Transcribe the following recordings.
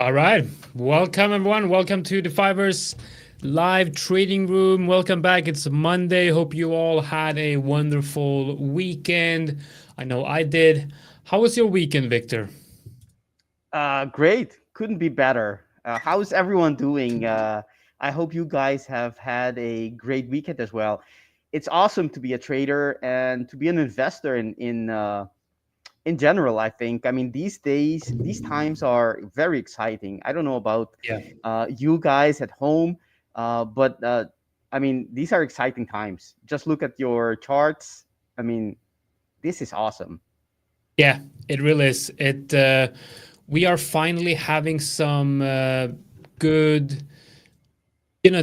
All right. Welcome, everyone. Welcome to the The5ers live trading room. Welcome back. It's Monday. Hope you all had a wonderful weekend. I know I did. How was your weekend, Victor? Great. Couldn't be better. How's everyone doing? I hope you guys have had a great weekend as well. It's awesome to be a trader and to be an investor in general. I think. I mean, these days, these times are very exciting. I don't know about Yeah. you guys at home, but I mean, these are exciting times. Just look at your charts. I mean, this is awesome. Yeah, it really is. We are finally having some good,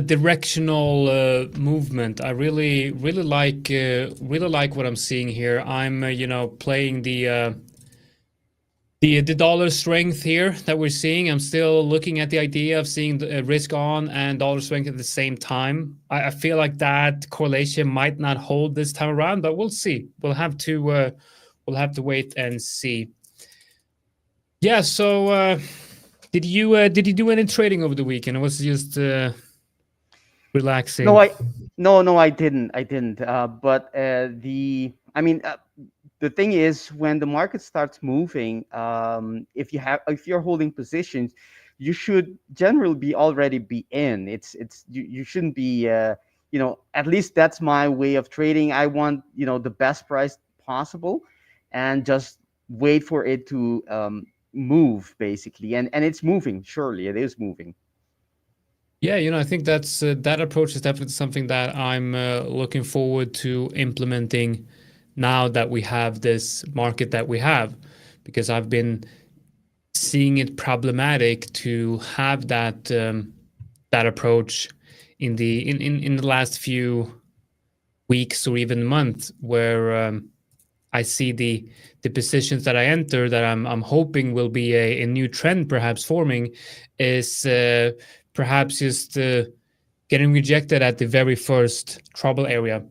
directional movement. I really like what I'm seeing here. I'm, playing the dollar strength here that we're seeing. I'm still looking at the idea of seeing the risk on and dollar strength at the same time. I feel like that correlation might not hold this time around, but we'll see. We'll have to wait and see. Yeah. So, did you do any trading over the weekend? It was just No, relaxing. I no, I didn't. I didn't. The thing is, when the market starts moving, if you're holding positions, you should generally be already be in. You shouldn't be. At least that's my way of trading. I want the best price possible, and just wait for it to move basically. And it's moving. Surely, it is moving. Yeah, I think that approach is definitely something that I'm looking forward to implementing now that we have this market that we have, because I've been seeing it problematic to have that approach in the last few weeks or even months, where I see the positions that I enter that I'm hoping will be a new trend perhaps forming is perhaps just getting rejected at the very first trouble area.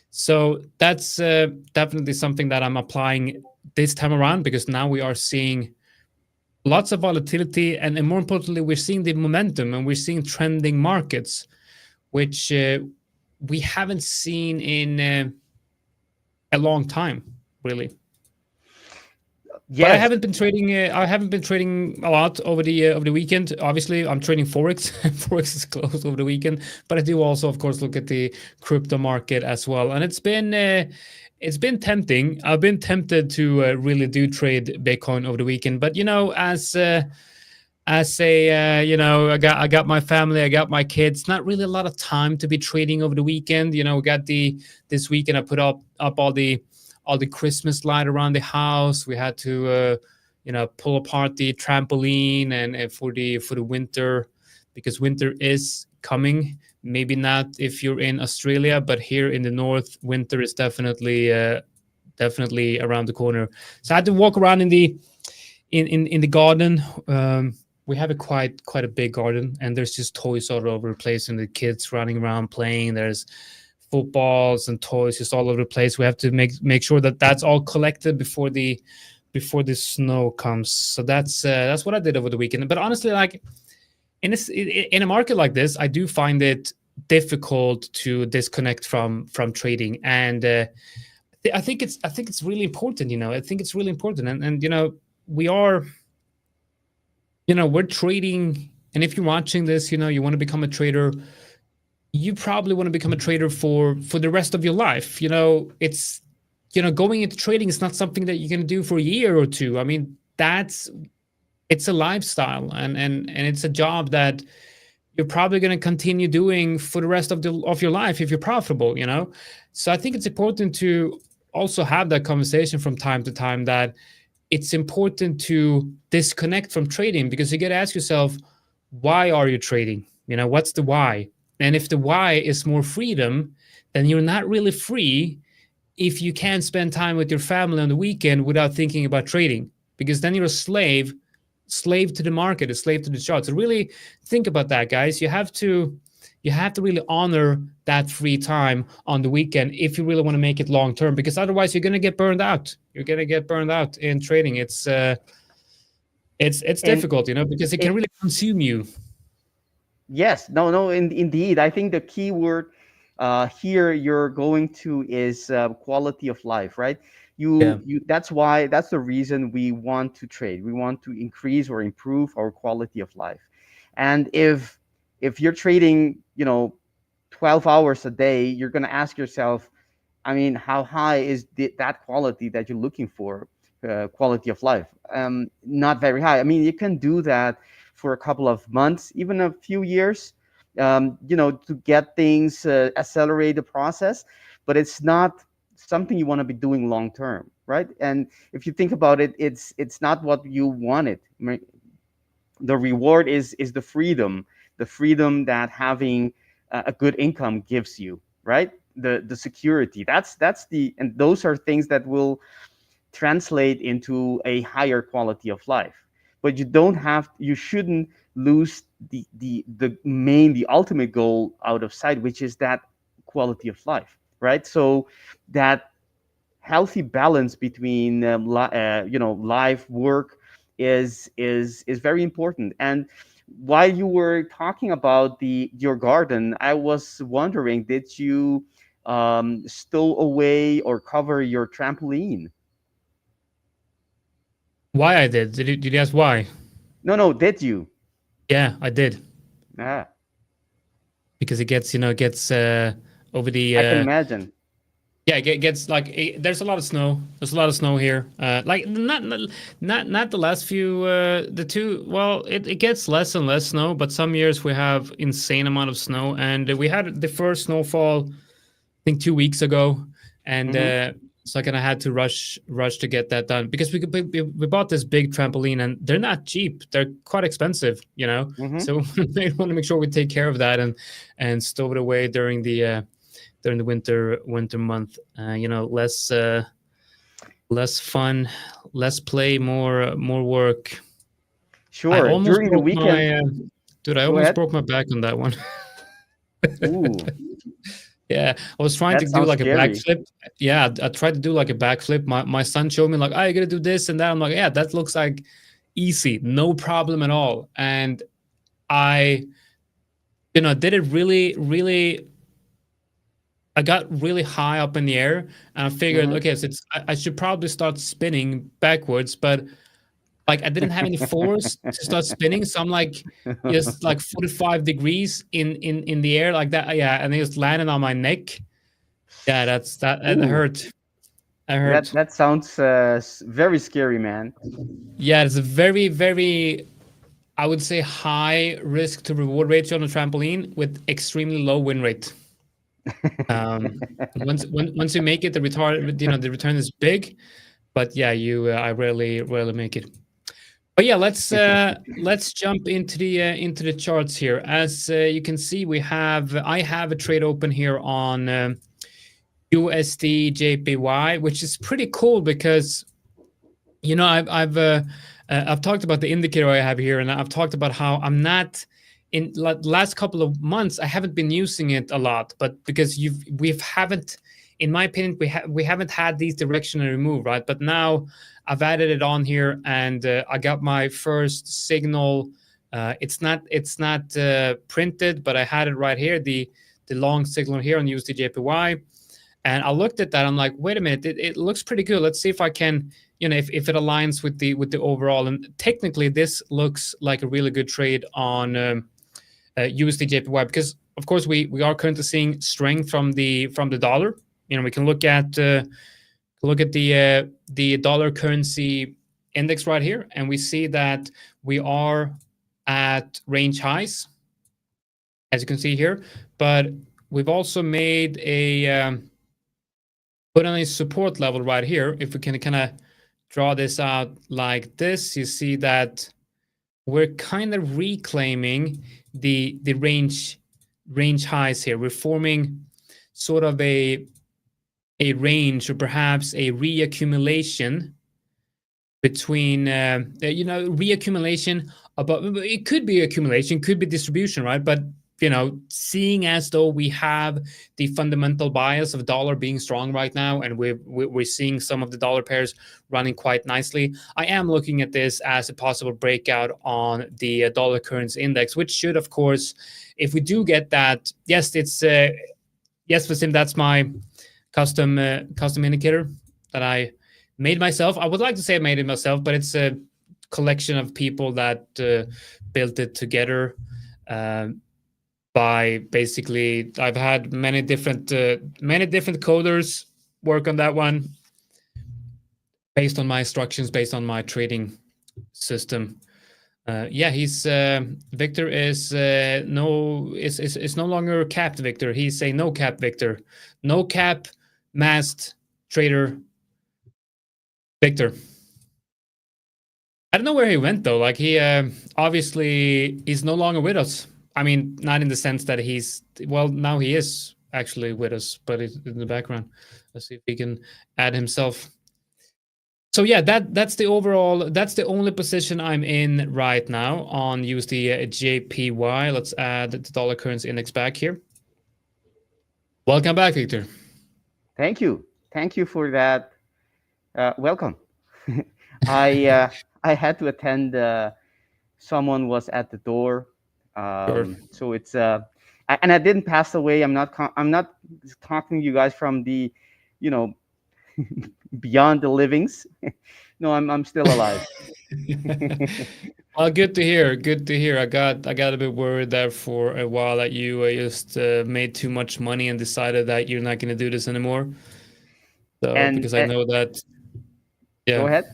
So that's definitely something that I'm applying this time around, because now we are seeing lots of volatility, and more importantly, we're seeing the momentum and we're seeing trending markets, which we haven't seen in a long time, really. But I Yes. haven't been trading. I haven't been trading a lot over the weekend. Obviously, I'm trading Forex. Forex is closed over the weekend, but I do also, of course, look at the crypto market as well. And it's been tempting. I've been tempted to really do trade Bitcoin over the weekend. But as a I got my family, I got my kids. Not really a lot of time to be trading over the weekend. We got this weekend. I put up all the Christmas light around the house. We had to pull apart the trampoline and for the winter, because winter is coming. Maybe not if you're in Australia, but here in the north, winter is definitely around the corner. So I had to walk around in the garden. We have a quite a big garden, and there's just toys all over the place, and the kids running around playing. There's footballs and toys just all over the place. We have to make sure that that's all collected before the snow comes. So that's what I did over the weekend. But honestly, like in a market like this, I do find it difficult to disconnect from trading, and I think it's really important. I think it's really important, and we are we're trading. And if you're watching this, you want to become a trader, you probably want to become a trader for the rest of your life. It's going into trading is not something that you can do for a year or two. I mean, it's a lifestyle, and it's a job that you're probably going to continue doing for the rest of your life if you're profitable. So I think it's important to also have that conversation from time to time, that it's important to disconnect from trading, because you got to ask yourself, why are you trading? What's the why? And if the why is more freedom, then you're not really free if you can't spend time with your family on the weekend without thinking about trading, because then you're a slave to the market, a slave to the charts. So really think about that, guys. You have to really honor that free time on the weekend if you really want to make it long term, because otherwise you're going to get burned out. You're going to get burned out in trading. It's And difficult, because it can it really consume you. yes, no, no, indeed. I think the key word here you're going to is quality of life, right? Yeah. That's the reason we want to trade. We want to increase or improve our quality of life. And if you're trading, 12 hours a day, you're going to ask yourself, I mean, how high is that quality that you're looking for? Quality of life, not very high. I mean, you can do that for a couple of months, even a few years, to get things accelerate the process, but it's not something you want to be doing long term, right? And if you think about it, it's not what you wanted. I mean, the reward is the freedom that having a good income gives you, right? The security, and those are things that will translate into a higher quality of life. But you shouldn't lose the ultimate goal out of sight, which is that quality of life, right? So that healthy balance between life, work is very important. And while you were talking about the your garden, I was wondering, did you stow away or cover your trampoline? Why I did? Did you ask why? No, no, did you? Yeah, I did. Ah, Because it gets, over the I can imagine. yeah, it gets like there's a lot of snow. There's a lot of snow here. Like not the last few the two. Well, it gets less and less snow, but some years we have insane amount of snow, and we had the first snowfall I think 2 weeks ago, and Mm-hmm, so I kind of had to rush to get that done because we bought this big trampoline and they're not cheap. They're quite expensive, mm-hmm. So we want to make sure we take care of that and stow it away during the winter month. Less fun, less play, more work. I Sure. almost During the broke weekend, my dude. I go almost ahead. broke my back on that one. Ooh, Yeah, I was trying to that do sounds like a scary. backflip. Yeah, I tried to do like a backflip. My son showed me like, oh, you gotta do this and that. I'm like, yeah, that looks like easy, no problem at all. And I, did it really, really. I got really high up in the air, and I figured, Mm-hmm. okay, so I should probably start spinning backwards, but like I didn't have any force to start spinning, so I'm like just like 45 degrees in the air like that. Yeah, and it just landed on my neck. Yeah, that Ooh, hurt. That that hurt. that sounds very scary, man. Yeah, it's a very, very, I would say, high risk to reward ratio on a trampoline with extremely low win rate. Once you make it, the return is big, but yeah, I rarely make it. But yeah, let's jump into the charts here. As you can see, I have a trade open here on USD JPY, which is pretty cool because I've talked about the indicator I have here, and I've talked about how I'm not in last couple of months. I haven't been using it a lot, but because we haven't, in my opinion, we haven't had these directional move, right? But now I've added it on here, and I got my first signal. It's not printed, but I had it right here. The long signal here on USD JPY. And I looked at that. I'm like, wait a minute, it looks pretty good. Let's see if I can, if it aligns with the overall. And technically, this looks like a really good trade on USD JPY because, of course, we are currently seeing strength from the dollar. We can look at the dollar currency index right here, and we see that we are at range highs, as you can see here. But we've also made put on a support level right here. If we can kind of draw this out like this, you see that we're kind of reclaiming the range highs here. We're forming sort of a range or perhaps a reaccumulation between reaccumulation above. It could be accumulation, could be distribution, right? But seeing as though we have the fundamental bias of dollar being strong right now, and we're seeing some of the dollar pairs running quite nicely, I am looking at this as a possible breakout on the dollar currency index, which should, of course, if we do get that, yes, Vasim, that's my custom indicator that I made myself. I would like to say I made it myself, but it's a collection of people that built it together. By basically, I've had many different coders work on that one based on my instructions, based on my trading system. He's Victor is it's no longer capped Victor. He's a no cap Victor, no cap masked trader Victor. I don't know where he went though. Like he obviously he's no longer with us. I mean, not in the sense that now he is actually with us, but it's in the background. Let's see if he can add himself. So yeah, that's the only position I'm in right now on USD JPY. Let's add the dollar currency index back here. Welcome back, Victor. Thank you for that. Welcome. I had to attend. Someone was at the door. Sure. So it's and I didn't pass away. I'm not talking to you guys from the, beyond the livings. No, I'm still alive. Well, good to hear. I got a bit worried there for a while that you just made too much money and decided that you're not going to do this anymore. So because I know that. Yeah. Go ahead.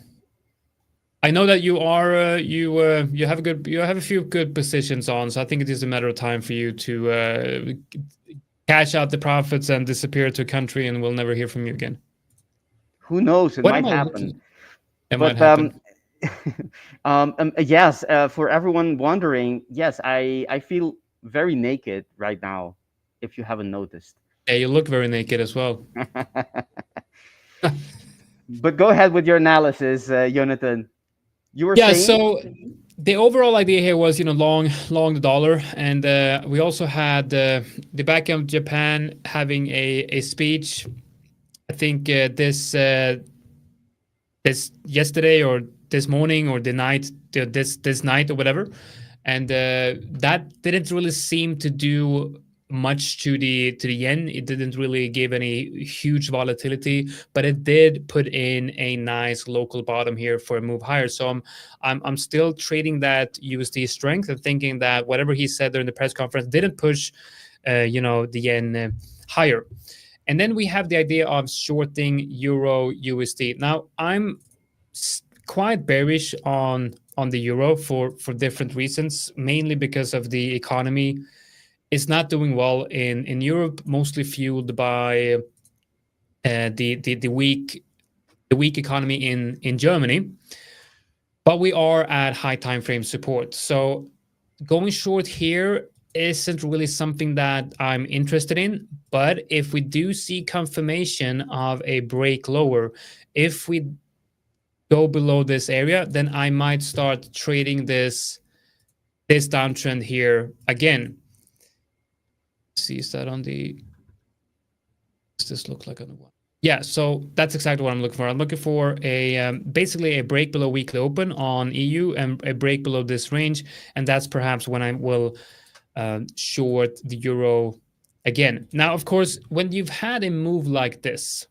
I know that you are you have a few good positions on, so I think it is a matter of time for you to cash out the profits and disappear to a country, and we'll never hear from you again. Who knows? It might happen. It might happen. Yes. For everyone wondering, yes, I feel very naked right now. If you haven't noticed. Yeah, you look very naked as well. But go ahead with your analysis, Jonatan. You were saying? So the overall idea here was, long the dollar, and we also had the Bank of Japan having a speech. I think this yesterday or this morning or the night, this night or whatever, and that didn't really seem to do much to the yen. It didn't really give any huge volatility, but it did put in a nice local bottom here for a move higher. So I'm still trading that USD strength and thinking that whatever he said during the press conference didn't push the yen higher. And then we have the idea of shorting Euro USD. Now I'm quite bearish on the euro for different reasons, mainly because of the economy. It's not doing well in Europe, mostly fueled by the weak economy in Germany. But we are at high time frame support, so going short here isn't really something that I'm interested in. But if we do see confirmation of a break lower, if we go below this area, then I might start trading this downtrend here again. See, is that on the, does this look like on the one? Yeah, so that's exactly what I'm looking for. I'm looking for a basically a break below weekly open on EU and a break below this range, and that's perhaps when I will short the euro again. Now, of course, when you've had a move like this,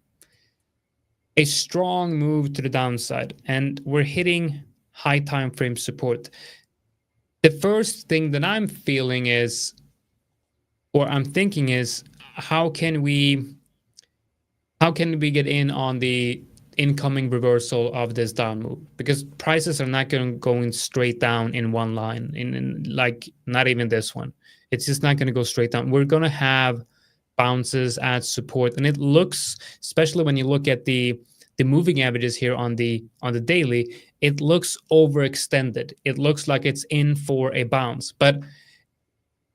a strong move to the downside, and we're hitting high time frame support, the first thing that I'm feeling is, or I'm thinking is, how can we get in on the incoming reversal of this down move? Because prices are not going straight down in one line, in like not even this one. It's just not going to go straight down. We're going to have bounces at support, and it looks, especially when you look at the moving averages here on the daily, it looks overextended. It looks like it's in for a bounce, but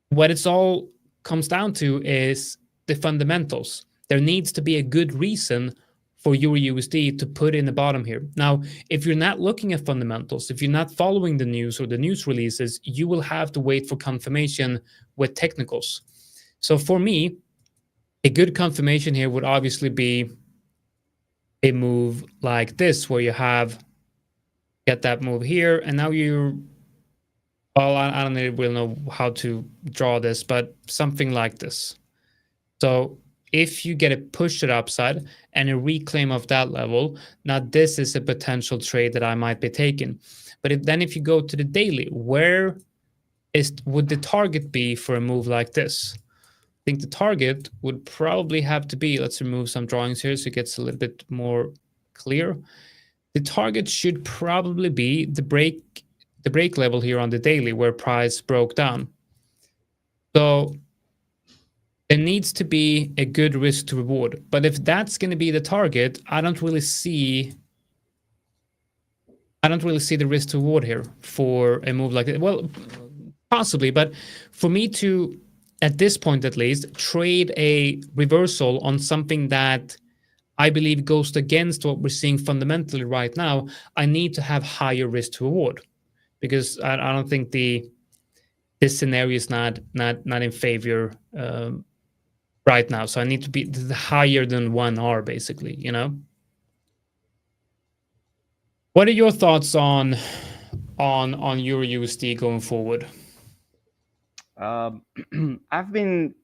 what it's all comes down to is the fundamentals. There needs to be a good reason for Euro USD to put in the bottom here. Now, if you're not looking at fundamentals, if you're not following the news or the news releases, you will have to wait for confirmation with technicals. So for me, a good confirmation here would obviously be a move like this, where you get that move here, and now I don't really know how to draw this, but something like this. So if you get a push to the upside and a reclaim of that level, now this is a potential trade that I might be taking. But if you go to the daily, where would the target be for a move like this? I think the target would probably have to be, let's remove some drawings here so it gets a little bit more clear. The target should probably be the break level here on the daily, where price broke down. So there needs to be a good risk to reward. But if that's going to be the target, I don't really see the risk to reward here for a move like that. Well, possibly, but for me to, at this point at least, trade a reversal on something that I believe goes against what we're seeing fundamentally right now, I need to have higher risk to reward, because I don't think this scenario is not in favor right now. So I need to be higher than 1R, basically, you know? What are your thoughts on Euro USD going forward? I've been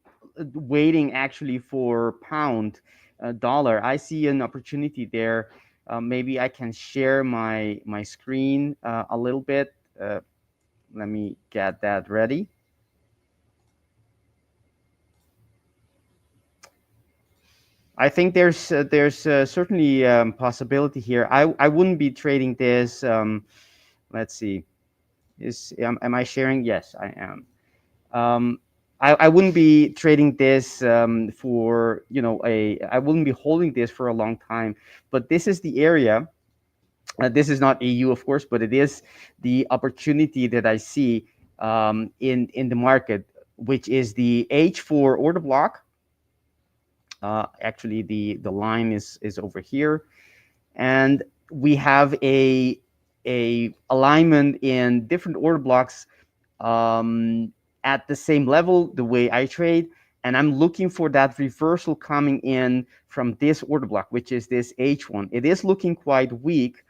waiting actually for pound dollar. I see an opportunity there. Maybe I can share my screen a little bit. Let me get that ready. I think there's certainly possibility here. I wouldn't be trading this. Let's see. Am I sharing? Yes, I am. I wouldn't be trading this for, I wouldn't be holding this for a long time. But this is the area. This is not EU, of course, but it is the opportunity that I see in the market, which is the H4 order block. Actually, the line is over here, and we have a alignment in different order blocks at the same level, the way I trade, and I'm looking for that reversal coming in from this order block, which is this H1. It is looking quite weak,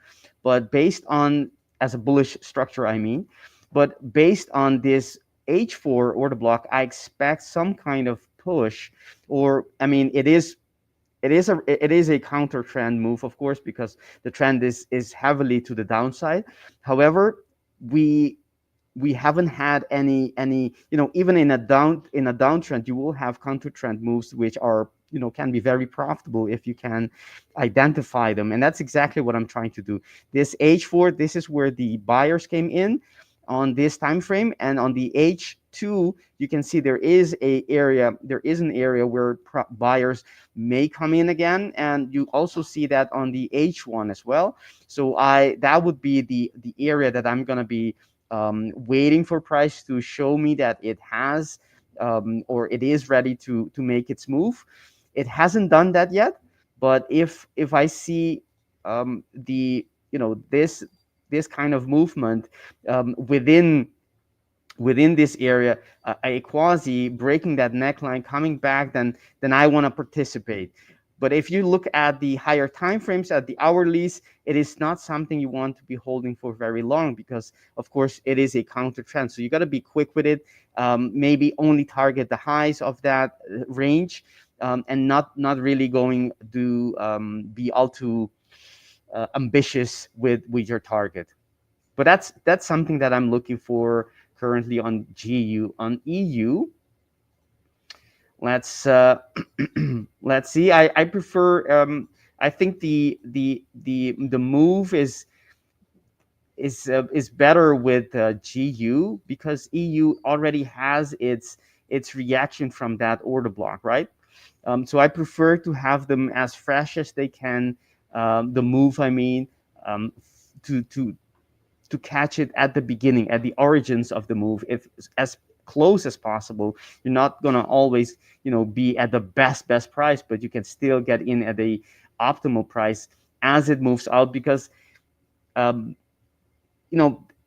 but based on, as a bullish structure, I mean, but based on this H4 order block, I expect some kind of push, or I mean, it is a counter trend move, of course, because the trend is heavily to the downside. However, we haven't had any, even in a downtrend, you will have counter trend moves which are, can be very profitable if you can identify them, and that's exactly what I'm trying to do. This H4, this is where the buyers came in on this time frame, and on the H2 you can see there is an area where buyers may come in again, and you also see that on the H1 as well. So that would be the area that I'm going to be waiting for price to show me that it has or it is ready to make its move. It hasn't done that yet, but if I see this kind of movement within this area, a quasi breaking that neckline, coming back, then I want to participate. But if you look at the higher time frames, at the hourlies, it is not something you want to be holding for very long, because of course it is a counter trend. So you got to be quick with it. Maybe only target the highs of that range, and not really going to be all too ambitious with your target. But that's something that I'm looking for currently on GU. On EU, let's let's see. I prefer. I think the move is better with GU, because EU already has its reaction from that order block, right? So I prefer to have them as fresh as they can. The move, I mean, to catch it at the beginning, at the origins of the move, if as close as possible. You're not gonna always, be at the best price, but you can still get in at the optimal price as it moves out, because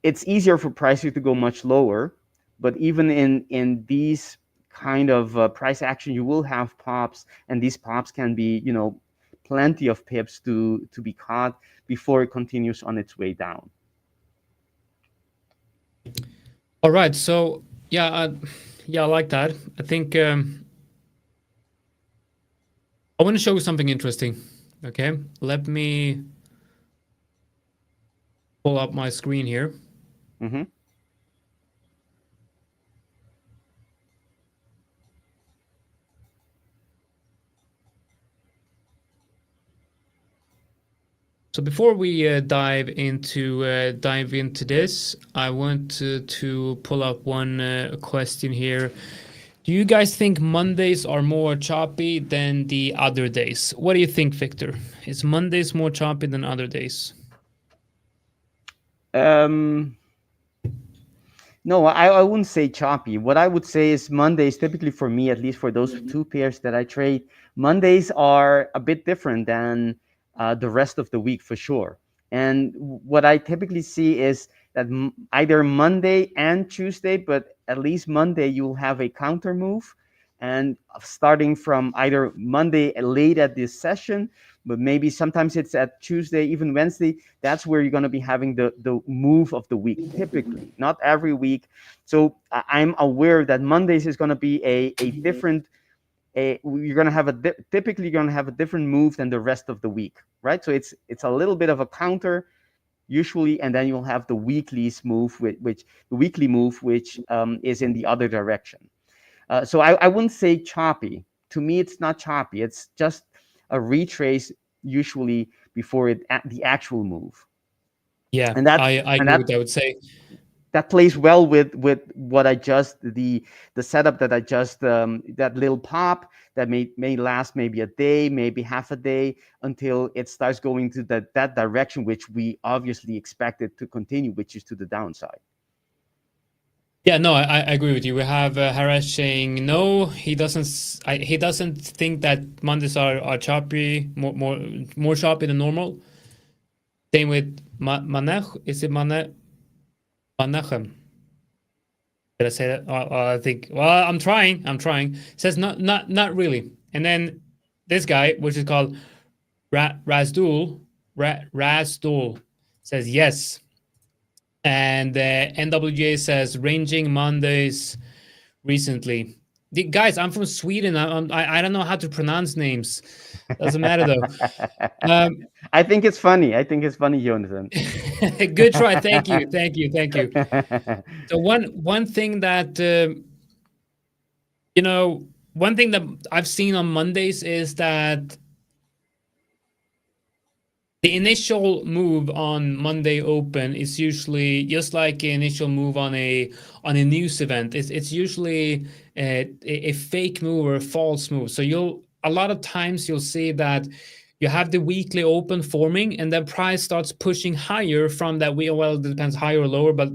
it's easier for prices to go much lower, but even in these kind of price action, you will have pops, and these pops can be plenty of pips to be caught before it continues on its way down. All right, so yeah, I like that. I think I want to show you something interesting. Okay, let me pull up my screen here. Mm-hmm. So before we dive into this, I want to pull up one question here. Do you guys think Mondays are more choppy than the other days? What do you think, Victor? Is Mondays more choppy than other days? No, I wouldn't say choppy. What I would say is Mondays, typically for me, at least for those two pairs that I trade, Mondays are a bit different than the rest of the week for sure. And what I typically see is that either Monday and Tuesday, but at least Monday, you'll have a counter move. And starting from either Monday late at this session, but maybe sometimes it's at Tuesday, even Wednesday, that's where you're going to be having the move of the week, typically, not every week. So I'm aware that Mondays is going to be a different, you're going to have typically you're going to have a different move than the rest of the week, right? So it's a little bit of a counter usually, and then you'll have the weekly move, which is in the other direction. So I wouldn't say choppy. To me, it's not choppy. It's just a retrace usually before the actual move. Yeah, And that I and agree with that. I would say that plays well with what I just the setup that I just that little pop that may last maybe a day, maybe half a day, until it starts going to that direction, which we obviously expect it to continue, which is to the downside. yeah, no, I agree with you. We have Harash saying no, he doesn't think that Mondays are choppy, more choppy than normal. Same with Manech. Is it Manechem? Did I say that? I think. Well, I'm trying. Says not really. And then this guy, which is called Razdul, says yes. And NWJ says ranging Mondays recently. Guys, I'm from Sweden. I don't know how to pronounce names. Doesn't matter though. I think it's funny. Jonatan. Good try. Thank you. So one thing that one thing that I've seen on Mondays is that the initial move on Monday Open is usually just like the initial move on a news event. It's usually a fake move or a false move. So a lot of times you'll see that you have the weekly open forming, and then price starts pushing higher from that. Well, it depends higher or lower, but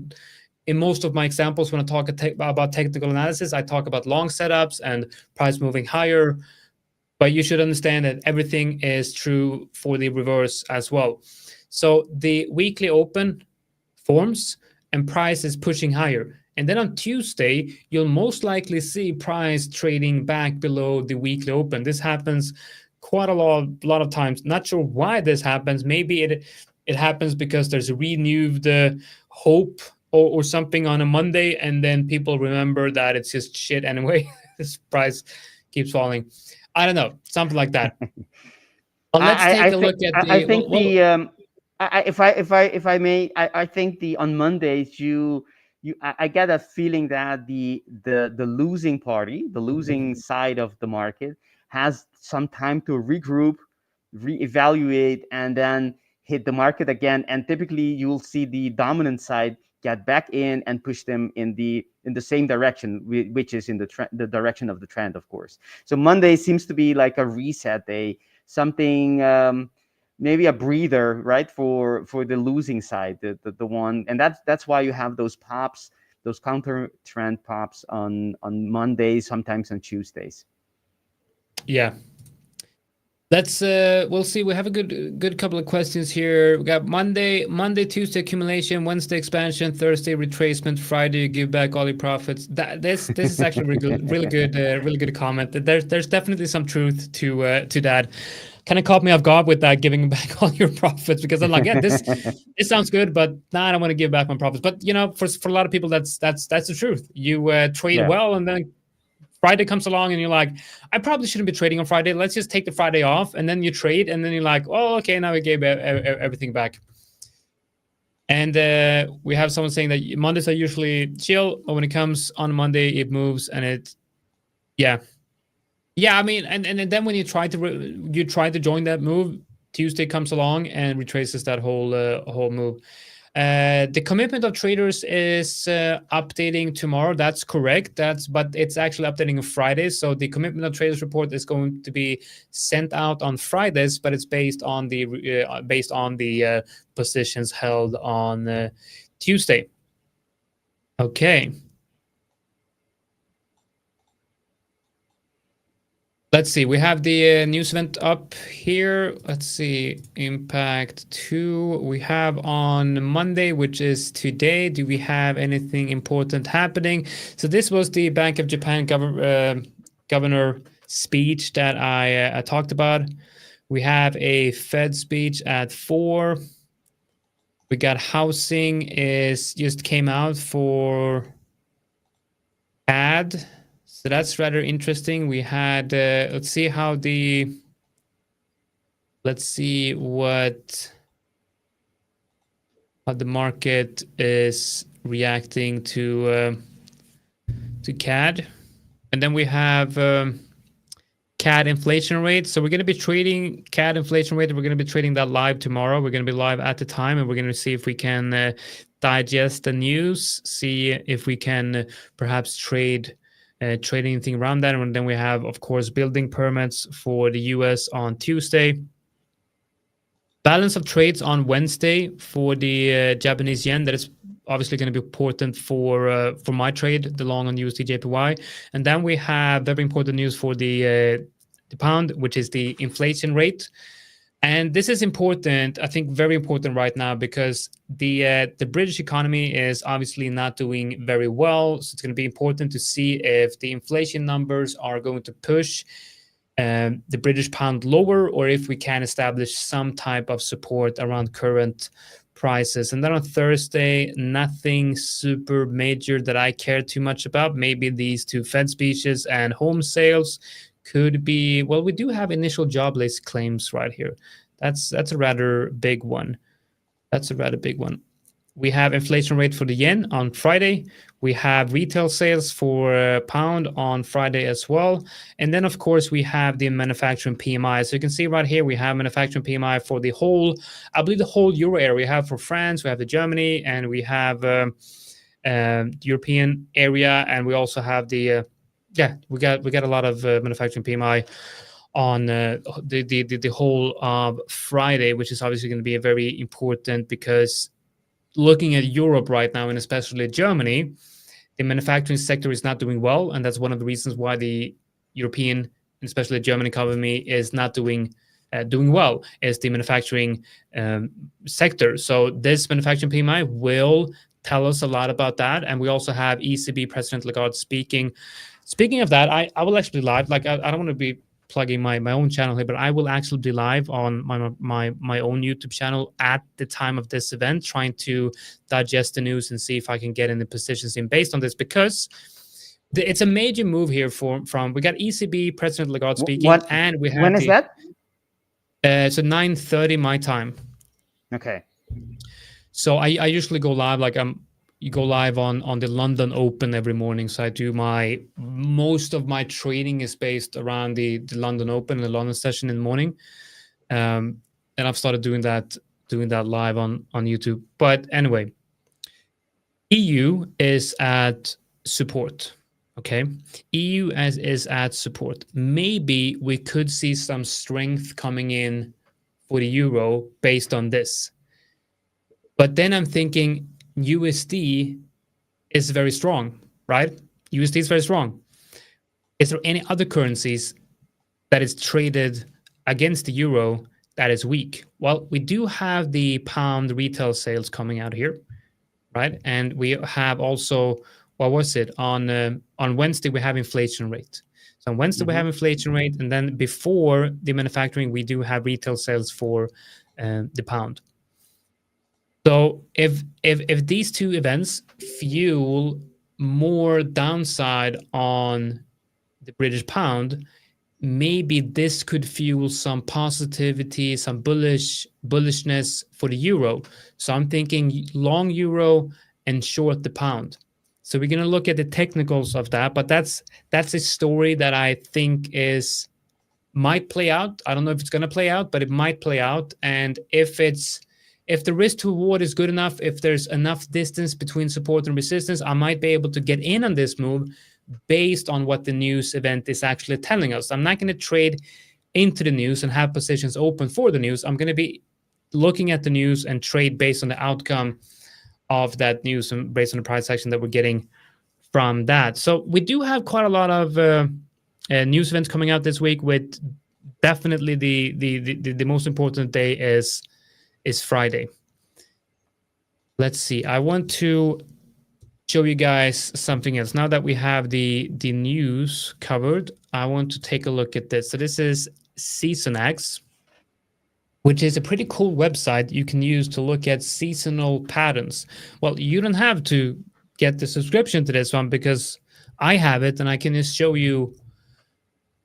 in most of my examples, when I talk about technical analysis, I talk about long setups and price moving higher. But you should understand that everything is true for the reverse as well. So the weekly open forms and price is pushing higher. And then on Tuesday, you'll most likely see price trading back below the weekly open. This happens quite a lot of times. Not sure why this happens. Maybe it happens because there's a renewed hope or something on a Monday, and then people remember that it's just shit anyway. This price keeps falling. I don't know, something like that. But let's take a look at I the. think if I may, I think on Mondays I get a feeling that the losing party, the losing side of the market, has some time to regroup, reevaluate, and then hit the market again. And typically, you'll see the dominant side get back in and push them in the same direction, which is in the direction of the trend, of course. So Monday seems to be like a reset day, something maybe a breather, right, for the losing side, the one, and that's why you have those pops, those counter trend pops on Mondays, sometimes on Tuesdays. Yeah. Let's we'll see. We have a good couple of questions here. We got Monday, Tuesday accumulation, Wednesday expansion, Thursday retracement, Friday you give back all your profits. This is actually really good comment. There's definitely some truth to that. Kind of caught me off guard with that, giving back all your profits, because I'm like, yeah, this sounds good, but nah, I don't want to give back my profits. But for a lot of people, that's the truth. You trade Yeah. well, and then Friday comes along and you're like, I probably shouldn't be trading on Friday. Let's just take the Friday off. And then you trade, and then you're like, oh, okay, now we gave everything back. And we have someone saying that Mondays are usually chill, but when it comes on Monday, it moves, and yeah. I mean, and then when you try to join that move, Tuesday comes along and retraces that whole move. The commitment of traders is updating tomorrow. That's correct. But it's actually updating on Fridays. So the commitment of traders report is going to be sent out on Fridays, but it's based on the positions held on Tuesday. Okay. Let's see. We have the news event up here. Let's see. Impact 2 we have on Monday, which is today. Do we have anything important happening? So this was the Bank of Japan governor speech that I talked about. We have a Fed speech at 4. We got housing just came out for CAD. So that's rather interesting. We had, let's see how the market is reacting to CAD. And then we have CAD inflation rate. So we're going to be trading CAD inflation rate. We're going to be trading that live tomorrow. We're going to be live at the time, and we're going to see if we can digest the news, see if we can perhaps trade anything around that. And then we have, of course, building permits for the US on Tuesday. Balance of trades on Wednesday for the Japanese yen. That is obviously going to be important for my trade, the long on USD JPY. And then we have very important news for the pound, which is the inflation rate. And this is important, I think, very important right now, because the British economy is obviously not doing very well. So it's going to be important to see if the inflation numbers are going to push the British pound lower, or if we can establish some type of support around current prices. And then on Thursday, nothing super major that I care too much about. Maybe these 2 Fed speeches and home sales could be, well, we do have initial jobless claims right here. That's a rather big one. We have inflation rate for the yen on Friday. We have retail sales for pound on Friday as well. And then, of course, we have the manufacturing PMI. So you can see right here, we have manufacturing PMI for the whole, I believe the whole Euro area. We have for France, we have the Germany, and we have European area. And we also have the, we got a lot of manufacturing PMI on the whole of Friday, which is obviously going to be a very important, because looking at Europe right now, and especially Germany, the manufacturing sector is not doing well, and that's one of the reasons why the European, and especially the German economy, is not doing well, is the manufacturing sector. So this manufacturing PMI will tell us a lot about that. And we also have ECB President Lagarde speaking. Speaking of that, I will actually be live. Like I don't want to be plugging my own channel here, but I will actually be live on my own YouTube channel at the time of this event, trying to digest the news and see if I can get any positions in based on this, because it's a major move here from we got ECB President Lagarde speaking, and we have when is that? So 9:30 my time. Okay. So I usually go live, like you go live on the London Open every morning. So I do most of my trading is based around the London Open, the London session in the morning. And I've started doing that live on YouTube. But anyway, EU is at support. Okay, EU is at support. Maybe we could see some strength coming in for the euro based on this. But then I'm thinking USD is very strong, right? USD is very strong. Is there any other currencies that is traded against the euro that is weak? Well, we do have the pound retail sales coming out here, right? And we have also, what was it on Wednesday? We have inflation rate. So on Wednesday we Mm-hmm. have inflation rate, and then before the manufacturing, we do have retail sales for the pound. So if these two events fuel more downside on the British pound, maybe this could fuel some positivity, some bullishness for the euro. So I'm thinking long euro and short the pound. So we're going to look at the technicals of that, but that's a story that I think is might play out. I don't know if it's going to play out, but it might play out. And if the risk to reward is good enough, if there's enough distance between support and resistance, I might be able to get in on this move based on what the news event is actually telling us. I'm not going to trade into the news and have positions open for the news. I'm going to be looking at the news and trade based on the outcome of that news and based on the price action that we're getting from that. So we do have quite a lot of news events coming out this week. With definitely the most important day is Friday. Let's see. I want to show you guys something else. Now that we have the news covered, I want to take a look at this. So this is Seasonality, which is a pretty cool website you can use to look at seasonal patterns. Well, you don't have to get the subscription to this one because I have it and I can just show you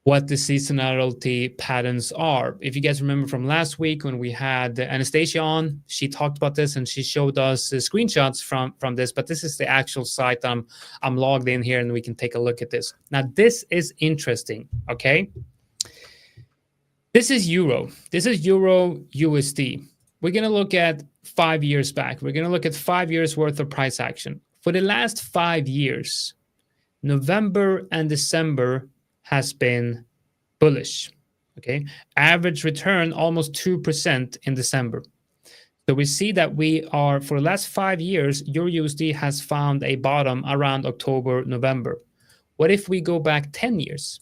what the seasonality patterns are. If you guys remember from last week when we had Anastasia on, she talked about this and she showed us screenshots from this, but this is the actual site. I'm logged in here and we can take a look at this. Now, this is interesting, okay? This is Euro. This is Euro USD. We're going to look at 5 years back. We're going to look at 5 years worth of price action. For the last 5 years, November and December has been bullish. Okay, average return almost 2% in December. So we see that we are, for the last 5 years, Euro USD has found a bottom around October, November. What if we go back 10 years?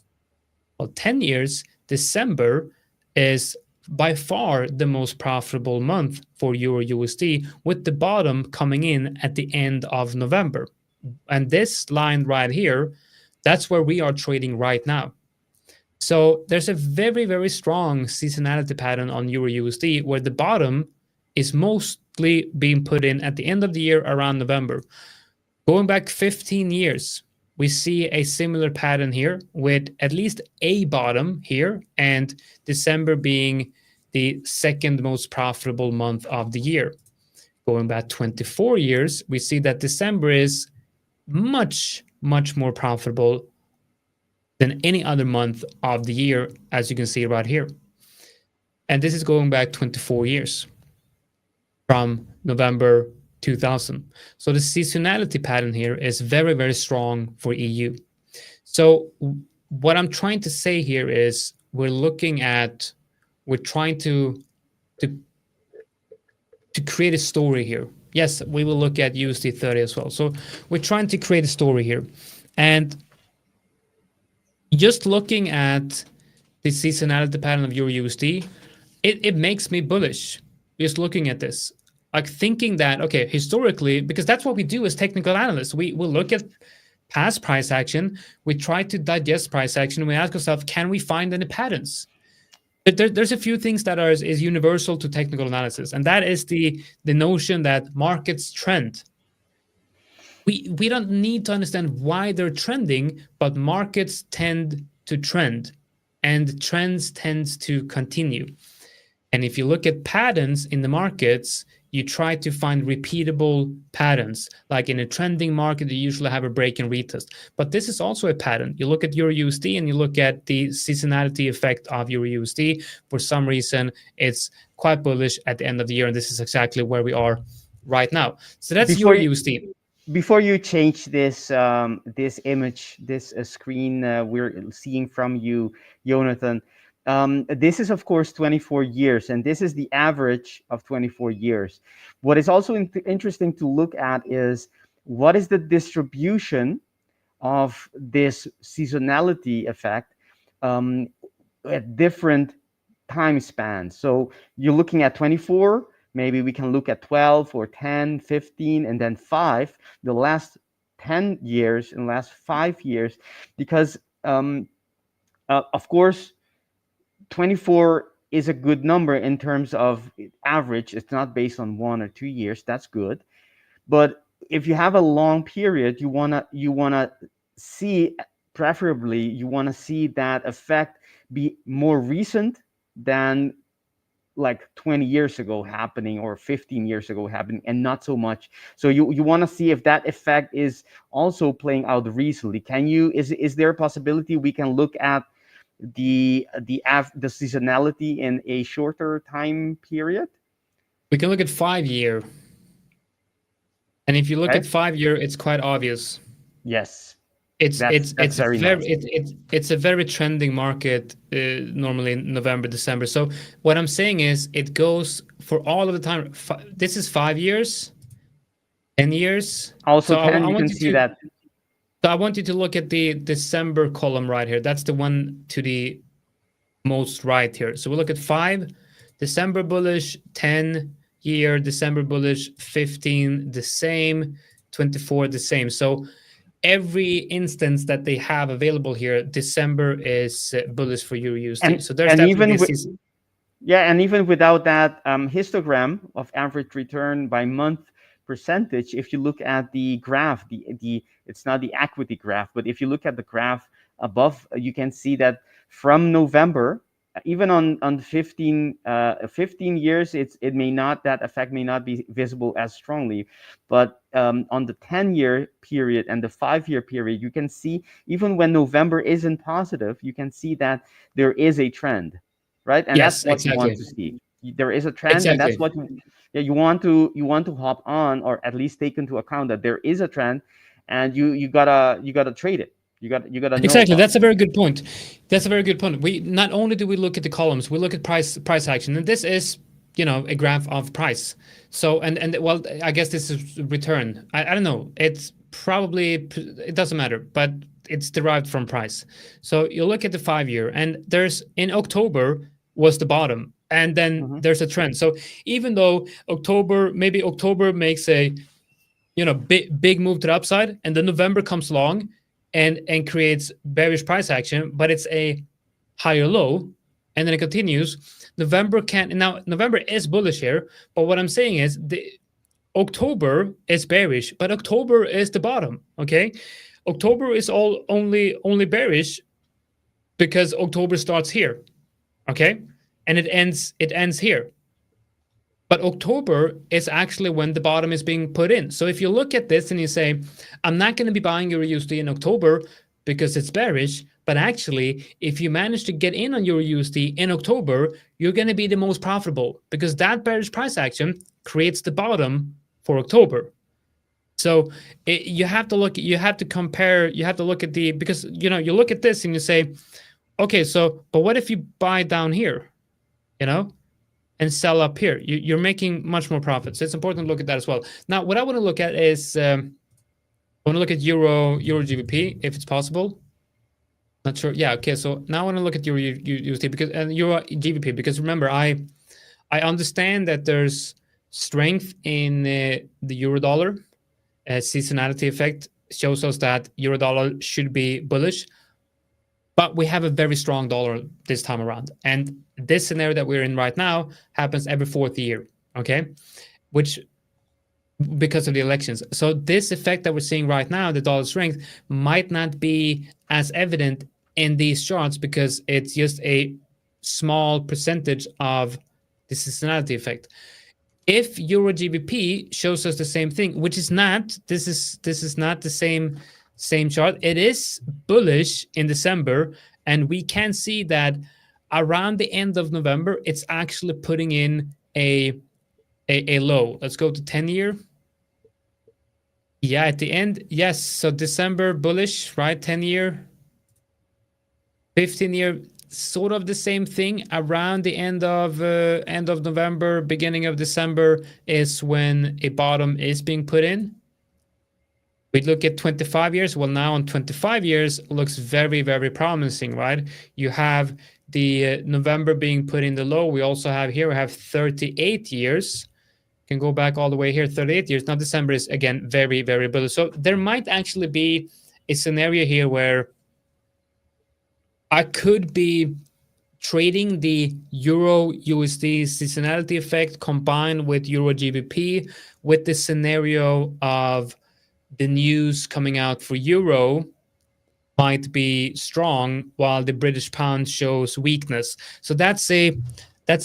Well, 10 years, December is by far the most profitable month for Euro USD, with the bottom coming in at the end of November. And this line right here, that's where we are trading right now. So there's a very, very strong seasonality pattern on Euro USD where the bottom is mostly being put in at the end of the year around November. Going back 15 years, we see a similar pattern here with at least a bottom here and December being the second most profitable month of the year. Going back 24 years, we see that December is much, much more profitable than any other month of the year, as you can see right here. And this is going back 24 years from November 2000. So the seasonality pattern here is very, very strong for EU. So what I'm trying to say here is we're trying to create a story here. Yes, we will look at USD 30 as well. So we're trying to create a story here. And just looking at the seasonality pattern of Euro USD, it makes me bullish. Just looking at this, like thinking that, okay, historically, because that's what we do as technical analysts, we will look at past price action, we try to digest price action, and we ask ourselves, can we find any patterns? There's a few things that is universal to technical analysis, and that is the notion that markets trend. We don't need to understand why they're trending, but markets tend to trend and trends tend to continue. And if you look at patterns in the markets, you try to find repeatable patterns. Like in a trending market, you usually have a break and retest. But this is also a pattern. You look at Euro USD and you look at the seasonality effect of Euro USD. For some reason, it's quite bullish at the end of the year. And this is exactly where we are right now. So that's Euro USD. Before you change this this image, this screen we're seeing from you, Jonatan, this is of course 24 years, and this is the average of 24 years. What is also interesting to look at is what is the distribution of this seasonality effect at different time span. So you're looking at 24, maybe we can look at 12 or 10, 15, and then 5, the last 10 years and last 5 years, because of course 24 is a good number in terms of average. It's not based on 1 or 2 years. That's good. But if you have a long period, you wanna see, preferably you wanna see that effect be more recent than like 20 years ago happening or 15 years ago happening, and not so much. So you want to see if that effect is also playing out recently. Is there a possibility we can look at the seasonality in a shorter time period? We can look at 5 year, and if you look Okay. at 5 year, it's quite obvious. Yes, It's that's it's it's very very nice. it's a very trending market, normally in November, December. So what I'm saying is it goes for all of the time. This is 5 years, 10 years. Also So 10, I you want can you see to that. so I want you to look at the December column right here. That's the one to the most right here. So we look at 5, December bullish, 10 year, December bullish, 15 the same, 24 the same. So every instance that they have available here, December is bullish for Euro USD. and So there's and definitely even a with season. Yeah, and even without that histogram of average return by month percentage, if you look at the graph, the it's not the equity graph, but if you look at the graph above, you can see that from November, even on 15 years, it may not, that effect may not be visible as strongly, but on the 10-year period and the 5-year period, you can see even when November isn't positive, you can see that there is a trend, right? And that's Yes, what you want exactly. to see. There is a trend, and that's Exactly. what yeah, you want to hop on, or at least take into account that there is a trend, and you gotta trade it. You gotta know Exactly. about That's it. a very good point. That's a very good point. We not only do we look at the columns, we look at price action, and this is, a graph of price. So and well, I guess this is return. I don't know. It's probably, it doesn't matter, but it's derived from price. So you look at the 5 year, and there's in October was the bottom, and then Mhm. there's a trend. So even though maybe October makes a, big move to the upside, and then November comes along and creates bearish price action, but it's a higher low, and then it continues. November is bullish here, but what I'm saying is the October is bearish, but October is the bottom. Okay, October is only bearish because October starts here. Okay, and it ends here. But October is actually when the bottom is being put in. So if you look at this and you say, I'm not going to be buying Euro USD in October because it's bearish, but actually, if you manage to get in on Euro USD in October, you're going to be the most profitable because that bearish price action creates the bottom for October. So you have to compare, you have to look at because you look at this and you say, okay, so, but what if you buy down here, you know? and sell up here? You're making much more profit. So it's important to look at that as well. Now, what I want to look at is I want to look at Euro GBP if it's possible. Not sure. Yeah. Okay. So now I want to look at Euro USD and Euro GBP because remember I understand that there's strength in the euro dollar. Seasonality effect shows us that euro dollar should be bullish. But we have a very strong dollar this time around. And this scenario that we're in right now happens every 4th year, okay? Which, because of the elections. So this effect that we're seeing right now, the dollar strength, might not be as evident in these charts because it's just a small percentage of the seasonality effect. If Euro GBP shows us the same thing, which is not, this is not the same chart. It is bullish in December, and we can see that around the end of November, it's actually putting in a low. Let's go to 10-year. Yeah, at the end, yes. So December bullish, right? 10-year, 15-year, sort of the same thing. Around the end of November, beginning of December is when a bottom is being put in. We look at 25 years. Well, now on 25 years looks very, very promising, right? You have the November being put in the low. We also have here, we have 38 years. Can go back all the way here, 38 years. Now December is, again, very, very bullish. So there might actually be a scenario here where I could be trading the Euro USD seasonality effect combined with Euro GBP with the scenario of the news coming out for Euro might be strong while the British pound shows weakness. So that's a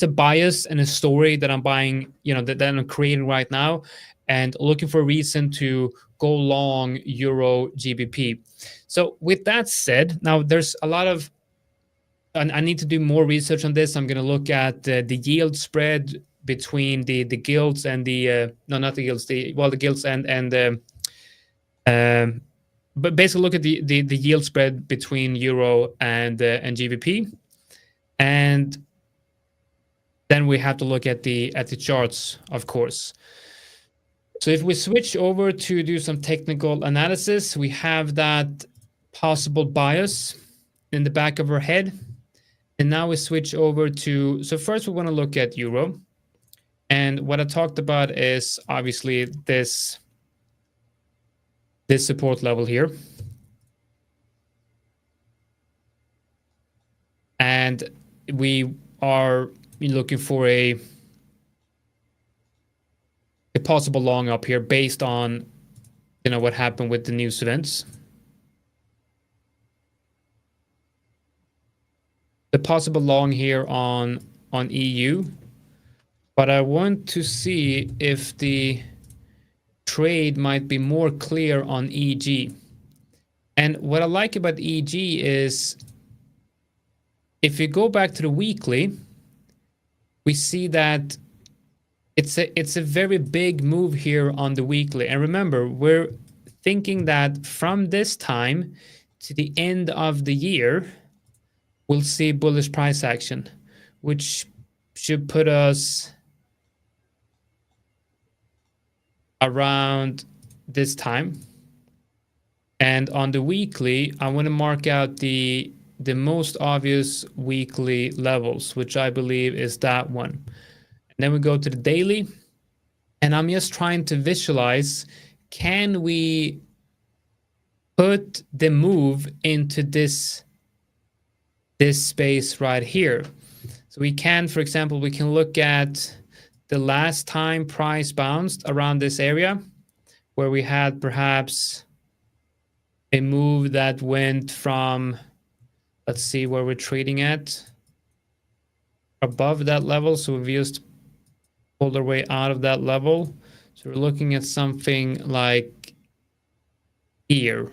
bias and a story that I'm buying, that I'm creating right now and looking for a reason to go long Euro GBP. So with that said, now there's a lot of, and I need to do more research on this. I'm going to look at the yield spread between the gilts and the no, not the gilts, the gilts but basically look at the yield spread between Euro and GBP, and then we have to look at the charts, of course. So if we switch over to do some technical analysis, we have that possible bias in the back of our head. And now we switch over to, so first we want to look at Euro. And what I talked about is obviously this support level here. And we are looking for a possible long up here based on, what happened with the news events. The possible long here on EU, but I want to see if the trade might be more clear on EG. And what I like about EG is if you go back to the weekly, we see that it's a very big move here on the weekly. And remember, we're thinking that from this time to the end of the year, we'll see bullish price action, which should put us around this time. And on the weekly, I want to mark out the most obvious weekly levels, which I believe is that one. And then we go to the daily, and I'm just trying to visualize, can we put the move into this space right here? So we can, for example, we can look at the last time price bounced around this area where we had perhaps a move that went from, let's see where we're trading at, above that level. So we've just pulled our way out of that level. So we're looking at something like here.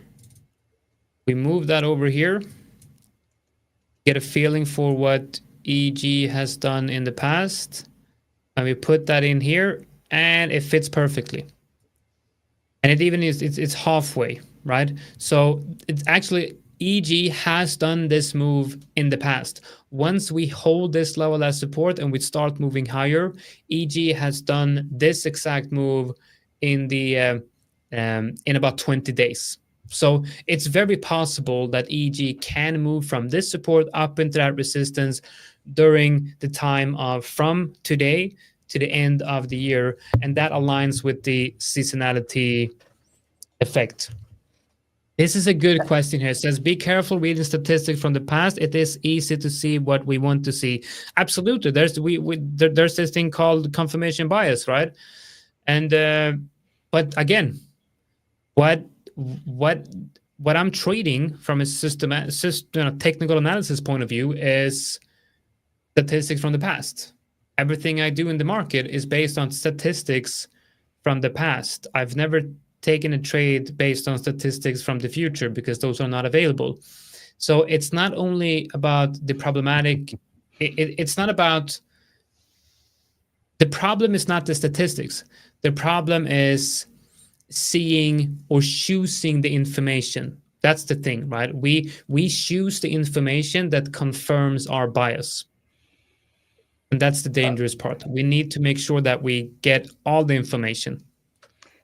We move that over here, get a feeling for what EG has done in the past, and we put that in here, and it fits perfectly. And it even is, it's halfway, right? So it's actually, EG has done this move in the past. Once we hold this level as support and we start moving higher, EG has done this exact move in the in about 20 days. So it's very possible that EG can move from this support up into that resistance during the time of from today to the end of the year, and that aligns with the seasonality effect. This is a good question here. It says, be careful reading statistics from the past. It is easy to see what we want to see. Absolutely. There's this thing called confirmation bias, right? And but again, what I'm trading from a technical analysis point of view is statistics from the past. Everything I do in the market is based on statistics from the past. I've never taken a trade based on statistics from the future because those are not available. So it's not only about the problematic, it's not about, the problem is not the statistics. The problem is seeing or choosing the information. That's the thing, right? We choose the information that confirms our bias. And that's the dangerous part. We need to make sure that we get all the information.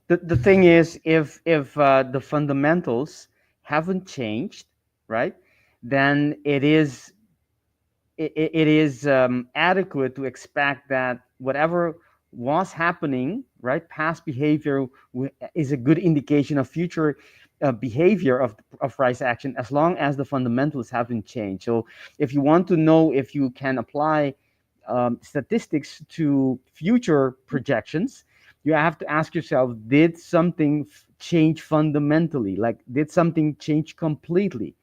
The thing is, if the fundamentals haven't changed, right, then it is adequate to expect that whatever was happening, right, past behavior is a good indication of future behavior of price action, as long as the fundamentals haven't changed. So if you want to know if you can apply statistics to future projections, you have to ask yourself, did something change fundamentally? Like, did something change completely?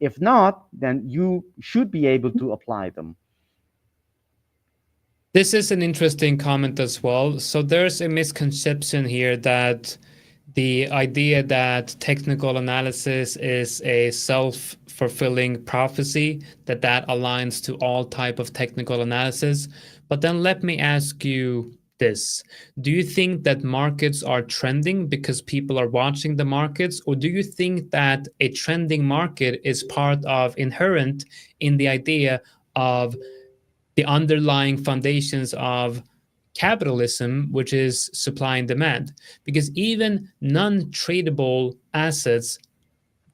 If not, then you should be able to apply them. This is an interesting comment as well. So there's a misconception here that the idea that technical analysis is a self-fulfilling prophecy, that aligns to all type of technical analysis. But then let me ask you this. Do you think that markets are trending because people are watching the markets, or do you think that a trending market is part of inherent in the idea of the underlying foundations of capitalism, which is supply and demand? Because even non-tradable assets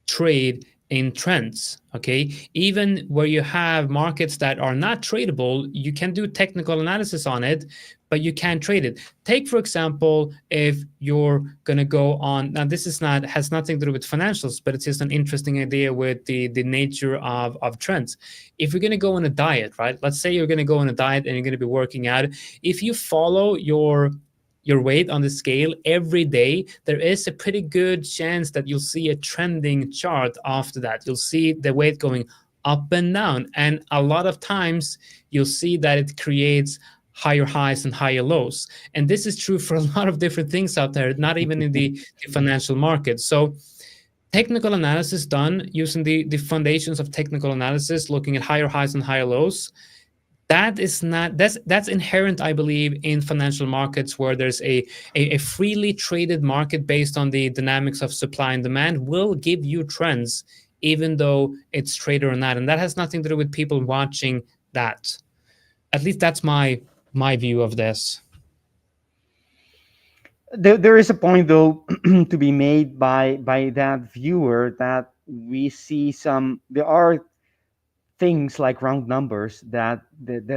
trade in trends. Okay, even where you have markets that are not tradable, you can do technical analysis on it, but you can't trade it. Take, for example, if you're going to go on, now this is not, has nothing to do with financials, but it's just an interesting idea with the nature of trends. If you're going to go on a diet, right, let's say you're going to go on a diet and you're going to be working out. If you follow your weight on the scale every day, there is a pretty good chance that you'll see a trending chart after that. You'll see the weight going up and down. And a lot of times you'll see that it creates higher highs and higher lows. And this is true for a lot of different things out there, not even in the financial market. So technical analysis done using the foundations of technical analysis, looking at higher highs and higher lows, that is not, that's inherent, I believe, in financial markets, where there's a freely traded market based on the dynamics of supply and demand will give you trends, even though it's traded or not. And that has nothing to do with people watching that. At least that's my view of this. There is a point, though, to be made by that viewer, that we see some, there are things like round numbers that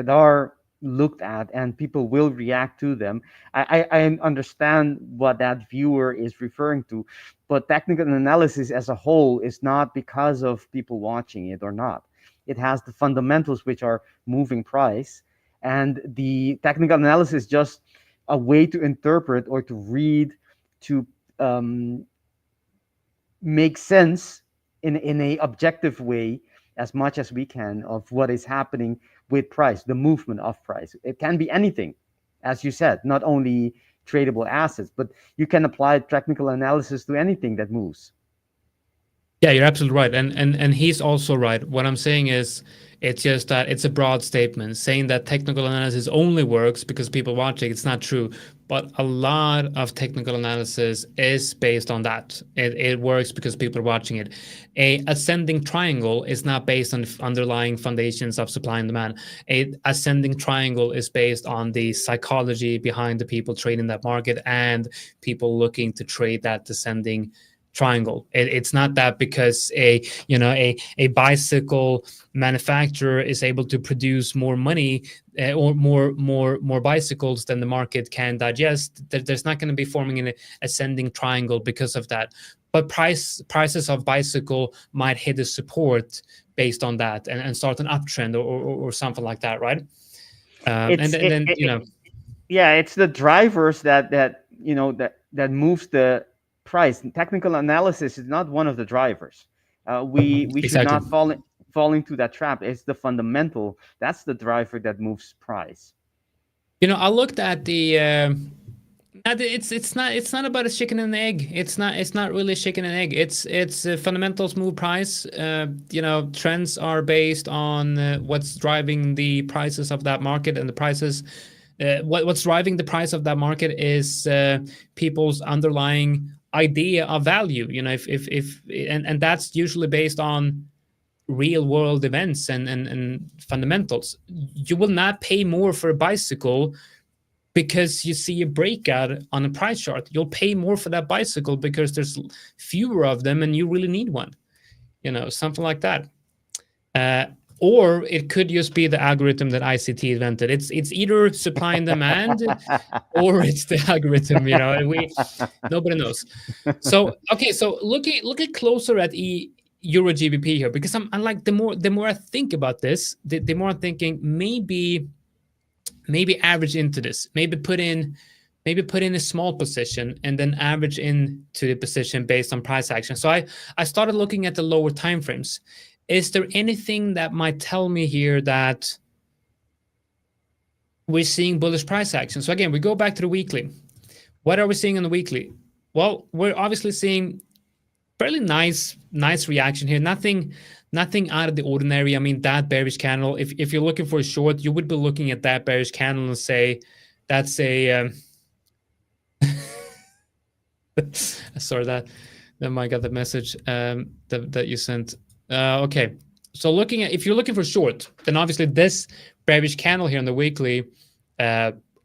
are looked at and people will react to them. I understand what that viewer is referring to, but technical analysis as a whole is not because of people watching it or not. It has the fundamentals, which are moving price, and the technical analysis is just a way to interpret or to read, to um, make sense in a objective way, as much as we can, of what is happening with price, the movement of price. It can be anything, as you said, not only tradable assets, but you can apply technical analysis to anything that moves. Yeah, you're absolutely right. And he's also right. What I'm saying is, it's just that it's a broad statement. Saying that technical analysis only works because people watch it, it's not true. But a lot of technical analysis is based on that. It works because people are watching it. A ascending triangle is not based on underlying foundations of supply and demand. A ascending triangle is based on the psychology behind the people trading that market and people looking to trade that descending triangle. It's not that because a bicycle manufacturer is able to produce more money or more bicycles than the market can digest. There's not going to be forming an ascending triangle because of that. But prices of bicycle might hit a support based on that and start an uptrend or something like that, right? It's And then yeah, it's the drivers that moves the price. Technical analysis is not one of the drivers. We should exactly. not fall into that trap. It's the fundamental, that's the driver that moves price. I looked at the it's not about a chicken and egg. It's not really a chicken and egg. It's fundamentals move price. Trends are based on what's driving the prices of that market, and the prices. What's driving the price of that market is people's underlying idea of value. If and that's usually based on real world events and fundamentals. You will not pay more for a bicycle because you see a breakout on a price chart. You'll pay more for that bicycle because there's fewer of them and you really need one, something like that. Or it could just be the algorithm that ICT invented. It's either supply and demand, or it's the algorithm. Nobody knows. So okay, so looking closer at Euro GBP here, because I'm like, the more I think about this, the more I'm thinking maybe average into this, maybe put in a small position and then average into the position based on price action. So I started looking at the lower time frames. Is there anything that might tell me here that we're seeing bullish price action? So again, we go back to the weekly. What are we seeing on the weekly? Well, we're obviously seeing fairly nice reaction here. Nothing out of the ordinary. I mean, that bearish candle, if you're looking for a short, you would be looking at that bearish candle and say that's a sorry, that I got the message that you sent. Okay, so if you're looking for short, then obviously this bearish candle here on the weekly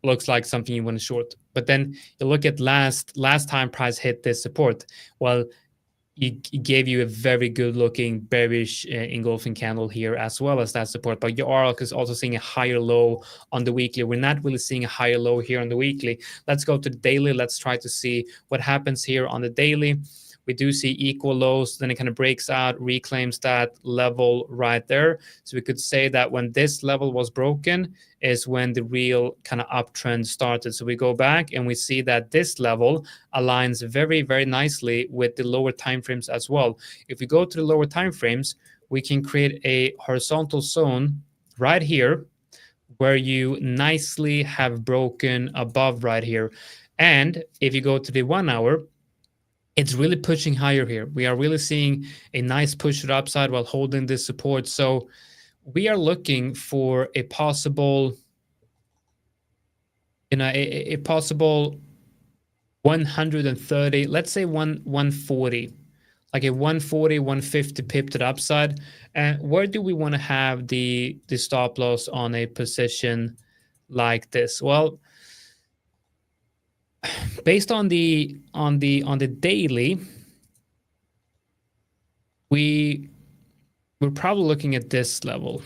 looks like something you want to short. But then you look at last time price hit this support. Well, it gave you a very good looking bearish engulfing candle here as well as that support. But you are also seeing a higher low on the weekly. We're not really seeing a higher low here on the weekly. Let's go to the daily. Let's try to see what happens here on the daily. We do see equal lows, then it kind of breaks out, reclaims that level right there. So we could say that when this level was broken is when the real kind of uptrend started. So we go back and we see that this level aligns very, very nicely with the lower time frames as well. If we go to the lower time frames, we can create a horizontal zone right here where you nicely have broken above right here. And if you go to the 1 hour, it's really pushing higher here. We are really seeing a nice push to the upside while holding this support. So we are looking for a possible, a possible 130, let's say 140, like a 140, 150 pip to the upside. And where do we want to have the stop loss on a position like this? Well, based on the daily, we're probably looking at this level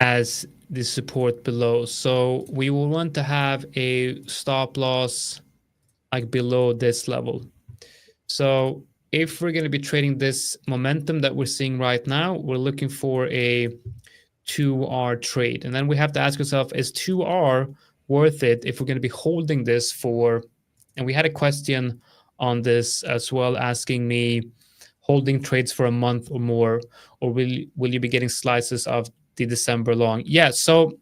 as the support below. So we will want to have a stop loss like below this level. So if we're going to be trading this momentum that we're seeing right now, we're looking for a 2R trade. And then we have to ask ourselves, is 2R worth it if we're going to be holding this for, and we had a question on this as well, asking me, holding trades for a month or more, or will you be getting slices of the December long? Yeah, so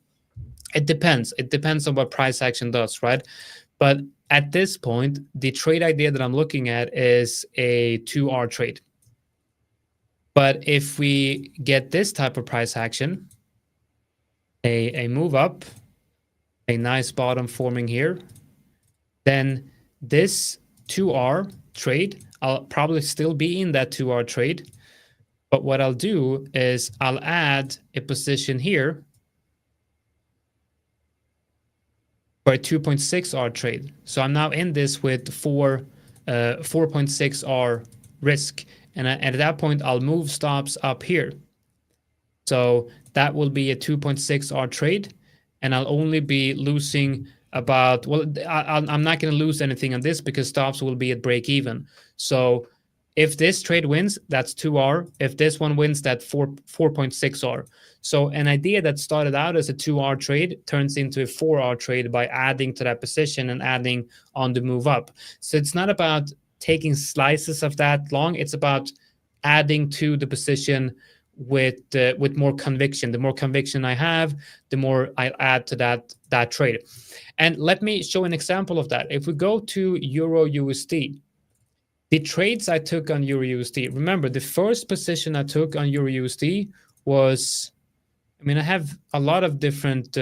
it depends. It depends on what price action does, right? But at this point, the trade idea that I'm looking at is a 2R trade. But if we get this type of price action, a move up, a nice bottom forming here, then this 2R trade, I'll probably still be in that 2R trade. But what I'll do is I'll add a position here for a 2.6R trade. So I'm now in this with 4.6R risk. And at that point, I'll move stops up here. So that will be a 2.6R trade. And I'll only be losing about, well, I'm not going to lose anything on this because stops will be at break even. So if this trade wins, that's 2R. If this one wins, that's 4.6R. So an idea that started out as a 2R trade turns into a 4R trade by adding to that position and adding on the move up. So it's not about taking slices of that long. It's about adding to the position with more conviction. The more conviction I have, the more I add to that trade. And let me show an example of that. If we go to Euro USD, the trades I took on Euro USD, remember the first position I took on Euro USD was, I mean, I have a lot of different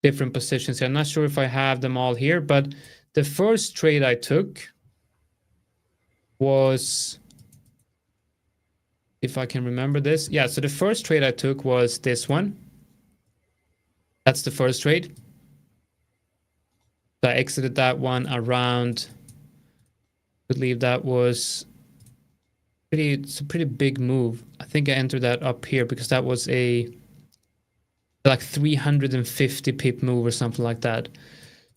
positions here. I'm not sure if I have them all here, but the first trade I took was, if I can remember this. Yeah, so the first trade I took was this one. That's the first trade. So I exited that one around, I believe that was it's a pretty big move. I think I entered that up here because that was a like 350 pip move or something like that.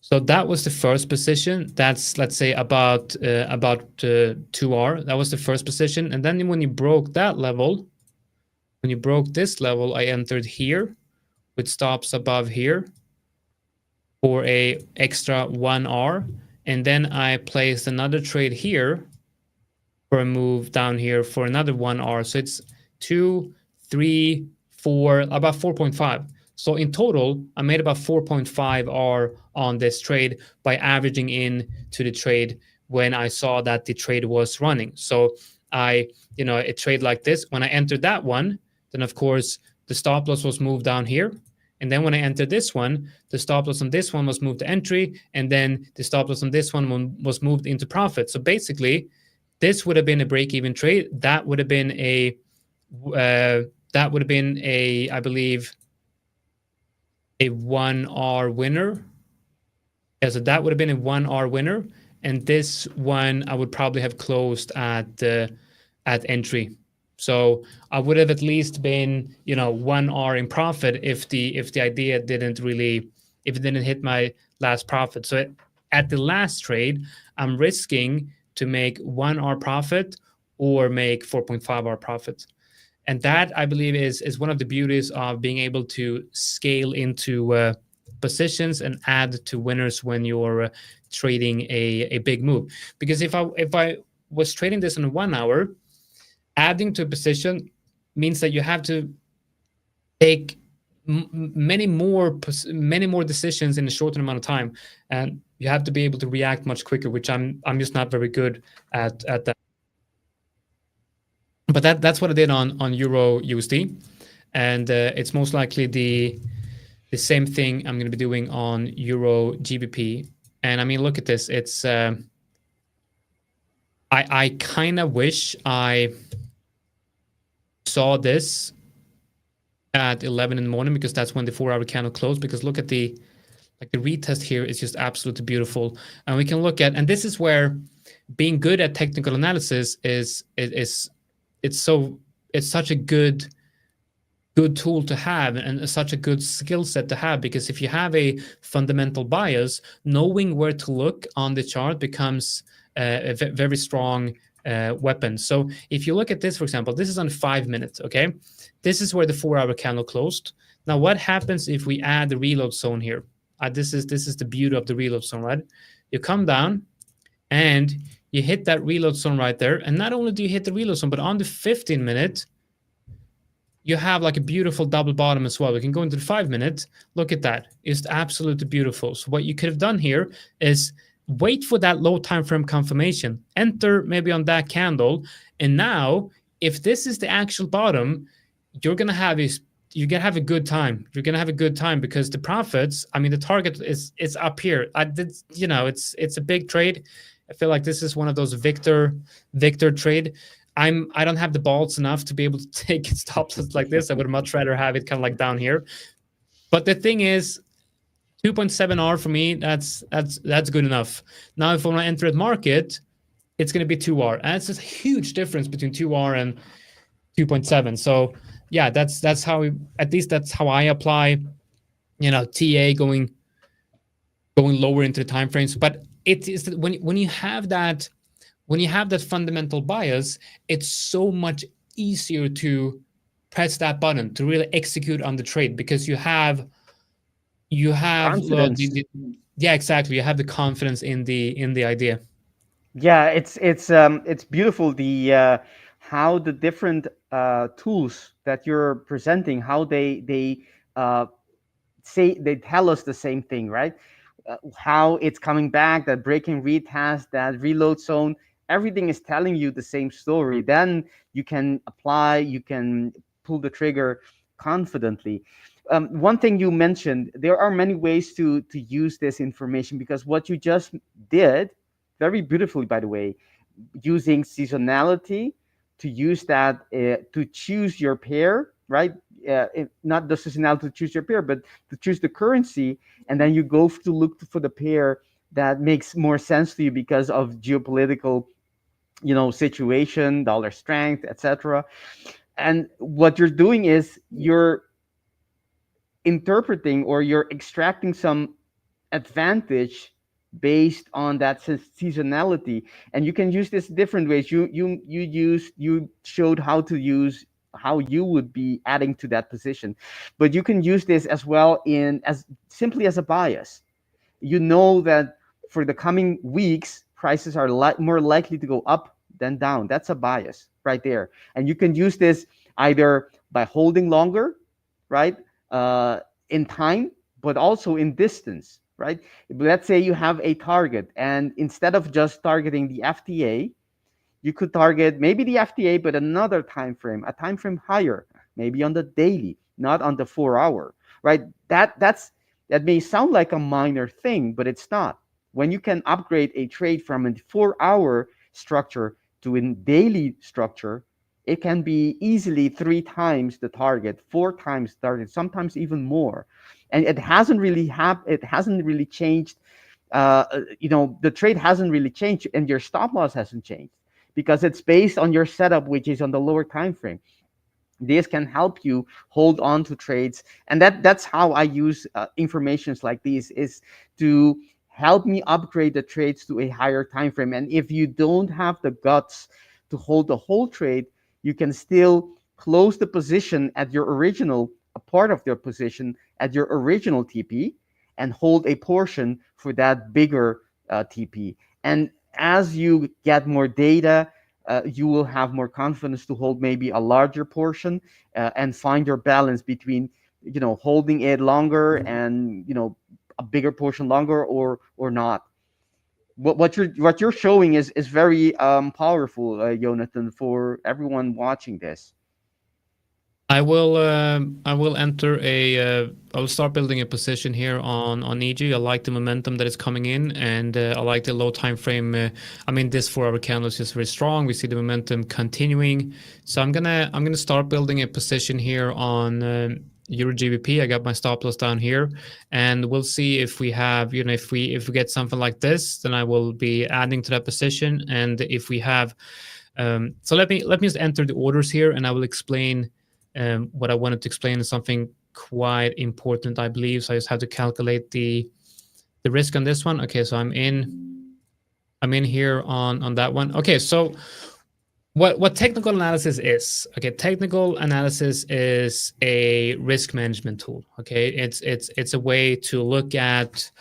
So that was the first position. That's, let's say, about 2R. That was the first position. And then when you broke that level, when you broke this level, I entered here with stops above here for a extra 1R. And then I placed another trade here for a move down here for another 1R. So it's 2, 3, 4, about 4.5. So in total, I made about 4.5 R on this trade by averaging in to the trade when I saw that the trade was running. So a trade like this, when I entered that one, then of course the stop loss was moved down here. And then when I entered this one, the stop loss on this one was moved to entry, and then the stop loss on this one was moved into profit. So basically, this would have been a break-even trade. That would have been I believe, a 1R winner. Yeah, so that would have been a 1R winner, and this one I would probably have closed at entry. So I would have at least been 1R in profit if the idea didn't hit my last profit. So at the last trade, I'm risking to make 1R profit or make 4.5R profit. And that, I believe, is one of the beauties of being able to scale into positions and add to winners when you're trading a big move. Because if I was trading this in 1 hour, adding to a position means that you have to take many more decisions in a shorter amount of time, and you have to be able to react much quicker, which I'm just not very good at that. But that's what I did on Euro USD, and it's most likely the same thing I'm going to be doing on Euro GBP. And I mean, look at this. It's I kind of wish I saw this at 11 in the morning, because that's when the 4-hour candle closed. Because look at the retest here is just absolutely beautiful. And we can look at, and this is where being good at technical analysis is it's such a good tool to have, and such a good skill set to have. Because if you have a fundamental bias, knowing where to look on the chart becomes a very strong weapon. So if you look at this, for example, this is on 5 minutes. Okay, this is where the 4-hour candle closed. Now, what happens if we add the reload zone here? This is the beauty of the reload zone, right? You come down and you hit that reload zone right there. And not only do you hit the reload zone, but on the 15-minute, you have like a beautiful double bottom as well. We can go into the 5-minute. Look at that. It's absolutely beautiful. So what you could have done here is wait for that low time frame confirmation, enter maybe on that candle. And now, if this is the actual bottom, you're going to have a good time. You're going to have a good time, because the profits, I mean, the target is up here. It's a big trade. I feel like this is one of those Victor trade. I don't have the balls enough to be able to take stop loss like this. I would much rather have it kind of like down here. But the thing is, 2.7R for me, that's good enough. Now, if I want to enter at market, it's going to be 2R. And it's a huge difference between 2R and 2.7. So yeah, that's how I apply, TA going lower into the time frames. But it is when you have that fundamental bias, it's so much easier to press that button to really execute on the trade, because you have Confidence. yeah, exactly. You have the confidence in the idea. Yeah, it's beautiful, the how the different tools that you're presenting, how they say, they tell us the same thing, right? How it's coming back, that breaking retest, that reload zone, everything is telling you the same story. Then you can apply, you can pull the trigger confidently. One thing you mentioned, there are many ways to use this information, because what you just did very beautifully, by the way, using seasonality to use that to choose your pair, right? Not the seasonality to choose your pair, but to choose the currency, and then you go to look for the pair that makes more sense to you because of geopolitical, situation, dollar strength, etc. And what you're doing is you're interpreting, or you're extracting some advantage based on that seasonality. And you can use this different ways. You showed how you would be adding to that position, but you can use this as well in as simply as a bias. You know that for the coming weeks prices are more likely to go up than down. That's a bias right there. And you can use this either by holding longer, right, uh, in time, but also in distance, right? Let's say you have a target, and instead of just targeting the FTA, you could target maybe the FTA, but another time frame, a time frame higher, maybe on the daily, not on the 4 hour, right? That may sound like a minor thing, but it's not. When you can upgrade a trade from a 4 hour structure to a daily structure, it can be easily 3 times the target, 4 times the target, sometimes even more. And it hasn't really changed. The trade hasn't really changed, and your stop loss hasn't changed because it's based on your setup, which is on the lower time frame. This can help you hold on to trades, and that's how I use informations like these, is to help me upgrade the trades to a higher time frame. And if you don't have the guts to hold the whole trade, you can still close the position at your original, a part of your position at your original TP, and hold a portion for that bigger TP. And as you get more data, you will have more confidence to hold maybe a larger portion, and find your balance between, holding it longer and, a bigger portion longer, or not. What you're showing is very powerful, Jonatan, for everyone watching this. I will enter I will start building a position here on EG. I like the momentum that is coming in, and I like the low time frame. This 4 hour candle is just very strong. We see the momentum continuing, so I'm gonna start building a position here on Euro GBP. I got my stop loss down here, and we'll see if we have, if we get something like this, then I will be adding to that position. And if we have, so let me just enter the orders here, and I will explain. What I wanted to explain is something quite important, I believe. So I just have to calculate the risk on this one. Okay, so I'm in here on that one. Okay, so what technical analysis is? Okay, technical analysis is a risk management tool. Okay, it's a way to look at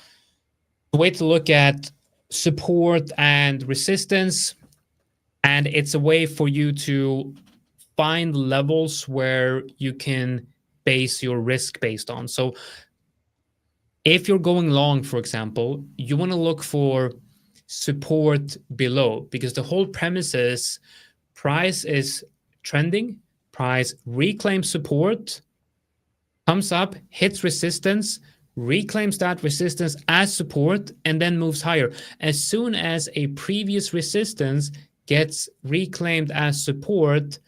support and resistance, and it's a way for you to find levels where you can base your risk based on. So if you're going long, for example, you want to look for support below, because the whole premise is price is trending, price reclaims support, comes up, hits resistance, reclaims that resistance as support, and then moves higher. As soon as a previous resistance gets reclaimed as support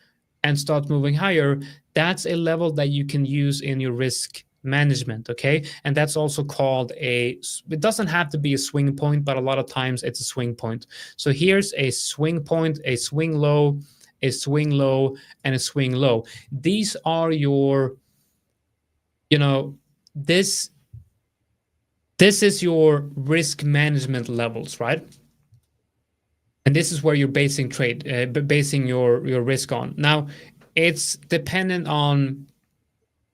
and start moving higher, that's a level that you can use in your risk management. Okay, and that's also called it doesn't have to be a swing point, but a lot of times it's a swing point. So here's a swing point, a swing low, a swing low, and a swing low. These are your, this is your risk management levels, right? And this is where you're basing your risk on. Now, it's dependent on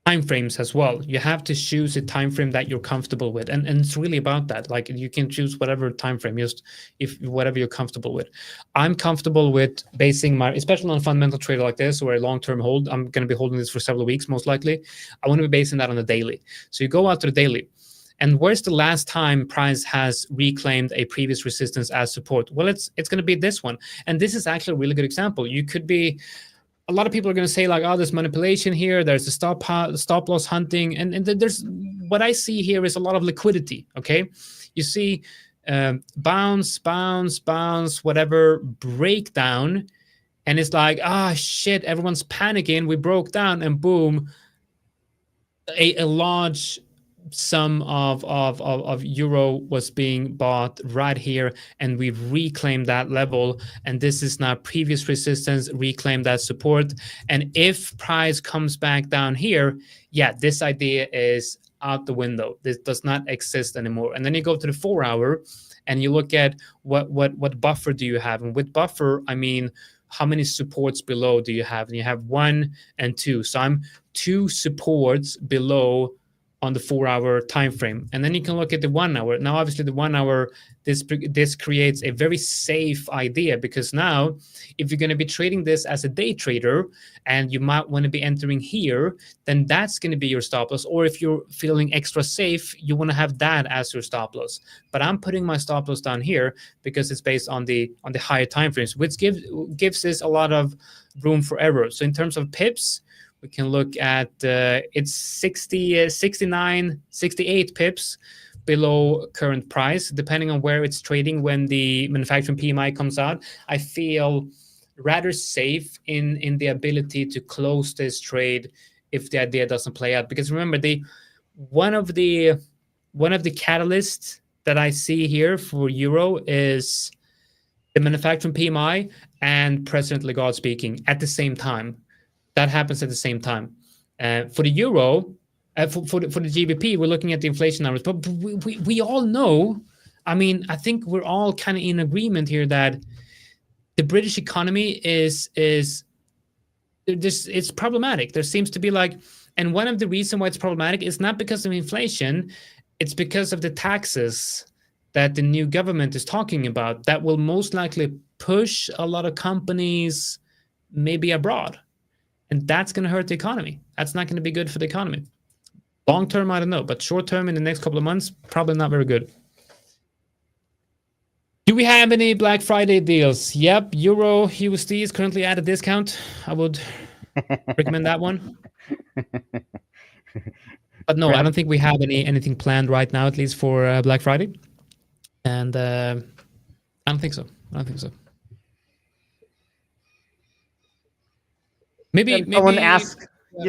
time frames as well. You have to choose a time frame that you're comfortable with, and it's really about that. Like, you can choose whatever time frame, just whatever you're comfortable with. I'm comfortable with basing my, especially on a fundamental trader like this, or a long-term hold. I'm going to be holding this for several weeks most likely. I want to be basing that on the daily. So you go out to the daily. And where's the last time price has reclaimed a previous resistance as support? Well, it's going to be this one. And this is actually a really good example. You could be, a lot of people are going to say like, oh, there's manipulation here, there's the stop loss hunting, and there's, what I see here is a lot of liquidity. Okay, you see bounce, whatever, breakdown, and it's like, shit, everyone's panicking, we broke down, and boom, a large some of euro was being bought right here, and we've reclaimed that level, and this is now previous resistance, reclaim that support. And if price comes back down here, yeah, this idea is out the window. This does not exist anymore. And then you go to the 4-hour and you look at what buffer do you have. And with buffer, I mean, how many supports below do you have? And you have 1 and 2. So I'm 2 supports below on the 4-hour time frame. And then you can look at the 1-hour. Now, obviously, the 1-hour, this creates a very safe idea, because now if you're going to be trading this as a day trader and you might want to be entering here, then that's going to be your stop loss. Or if you're feeling extra safe, you want to have that as your stop loss. But I'm putting my stop loss down here because it's based on the higher time frames, which gives us a lot of room for error. So in terms of pips, we can look at it's 60, 69, 68 pips below current price, depending on where it's trading when the manufacturing PMI comes out. I feel rather safe in the ability to close this trade if the idea doesn't play out. Because remember, one of the catalysts that I see here for euro is the manufacturing PMI and President Lagarde speaking at the same time. That happens at the same time. For the euro, for the GBP, we're looking at the inflation numbers, but we all know, I mean, I think we're all kind of in agreement here that the British economy is it's problematic. There seems to be and one of the reasons why it's problematic is not because of inflation, it's because of the taxes that the new government is talking about that will most likely push a lot of companies maybe abroad. And that's going to hurt the economy. That's not going to be good for the economy. Long term, I don't know. But short term, in the next couple of months, probably not very good. Do we have any Black Friday deals? Yep. Euro USD is currently at a discount. I would recommend that one. But no, I don't think we have anything planned right now, at least for Black Friday. And I don't think so. Maybe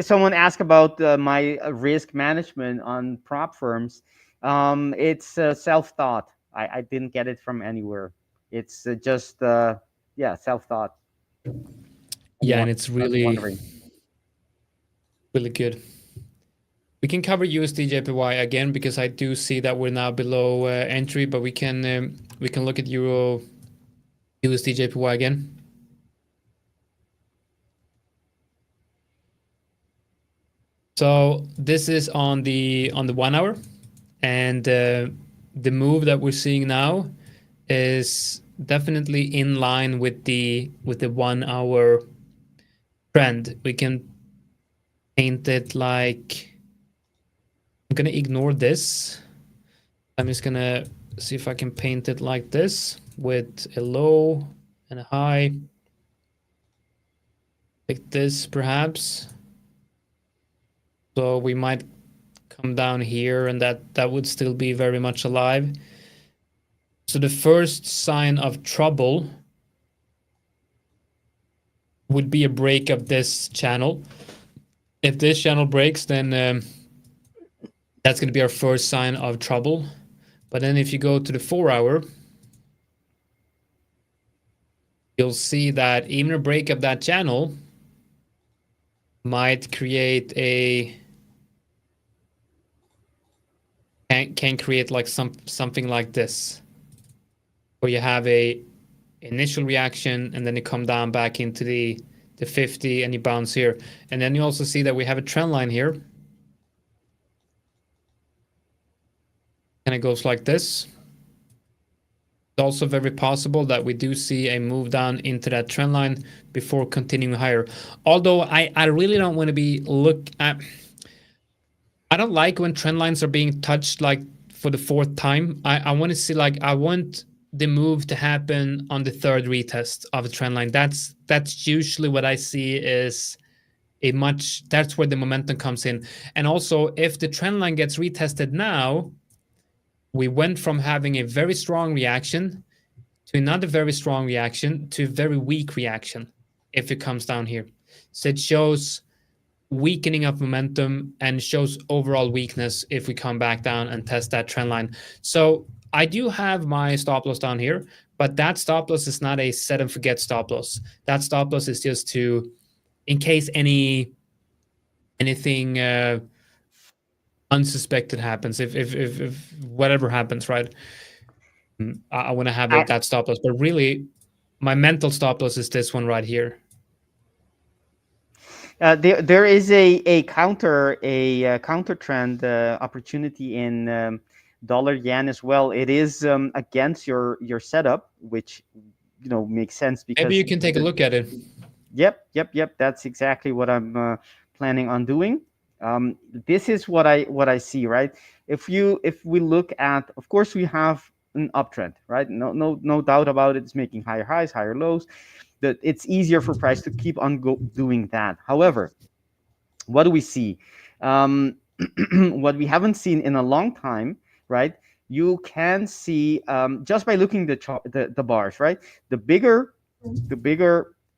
someone asked about my risk management on prop firms. It's self-taught. I didn't get it from anywhere. It's just self-taught. Yeah, and it's really good. We can cover USD JPY again because I do see that we're now below entry, but we can look at Euro USD JPY again. So this is on the 1-hour, and the move that we're seeing now is definitely in line with the 1-hour trend. We can paint it like, I'm gonna ignore this. I'm just gonna see if I can paint it like this with a low and a high, like this perhaps. So we might come down here, and that would still be very much alive. So the first sign of trouble would be a break of this channel. If this channel breaks, then that's going to be our first sign of trouble. But then if you go to the 4-hour, you'll see that even a break of that channel might create can create like something like this, where you have a initial reaction and then you come down back into the 50 and you bounce here. And then you also see that we have a trend line here. And it goes like this. It's also very possible that we do see a move down into that trend line before continuing higher. Although I really don't want to be I don't like when trend lines are being touched like for the 4th time. I want to see I want the move to happen on the 3rd retest of a trend line. That's usually what I see is that's where the momentum comes in. And also if the trend line gets retested now, we went from having a very strong reaction to another very strong reaction to a very weak reaction if it comes down here. So it shows weakening of momentum and shows overall weakness if we come back down and test that trend line. So I do have my stop loss down here, but that stop loss is not a set and forget stop loss. That stop loss is just to, in case anything unsuspected happens, if whatever happens, right? I want to have I, that stop loss, but really my mental stop loss is this one right here. there is a counter trend opportunity in dollar yen as well. It is against your setup, which makes sense Maybe because you can take a look at it. Yep. That's exactly what I'm planning on doing. This is what I see, right? If we look at, of course, we have an uptrend, right? No doubt about it. It's making higher highs, higher lows. That it's easier for price to keep on doing that. However, what do we see? What we haven't seen in a long time, right? You can see just by looking the bars, right? The bigger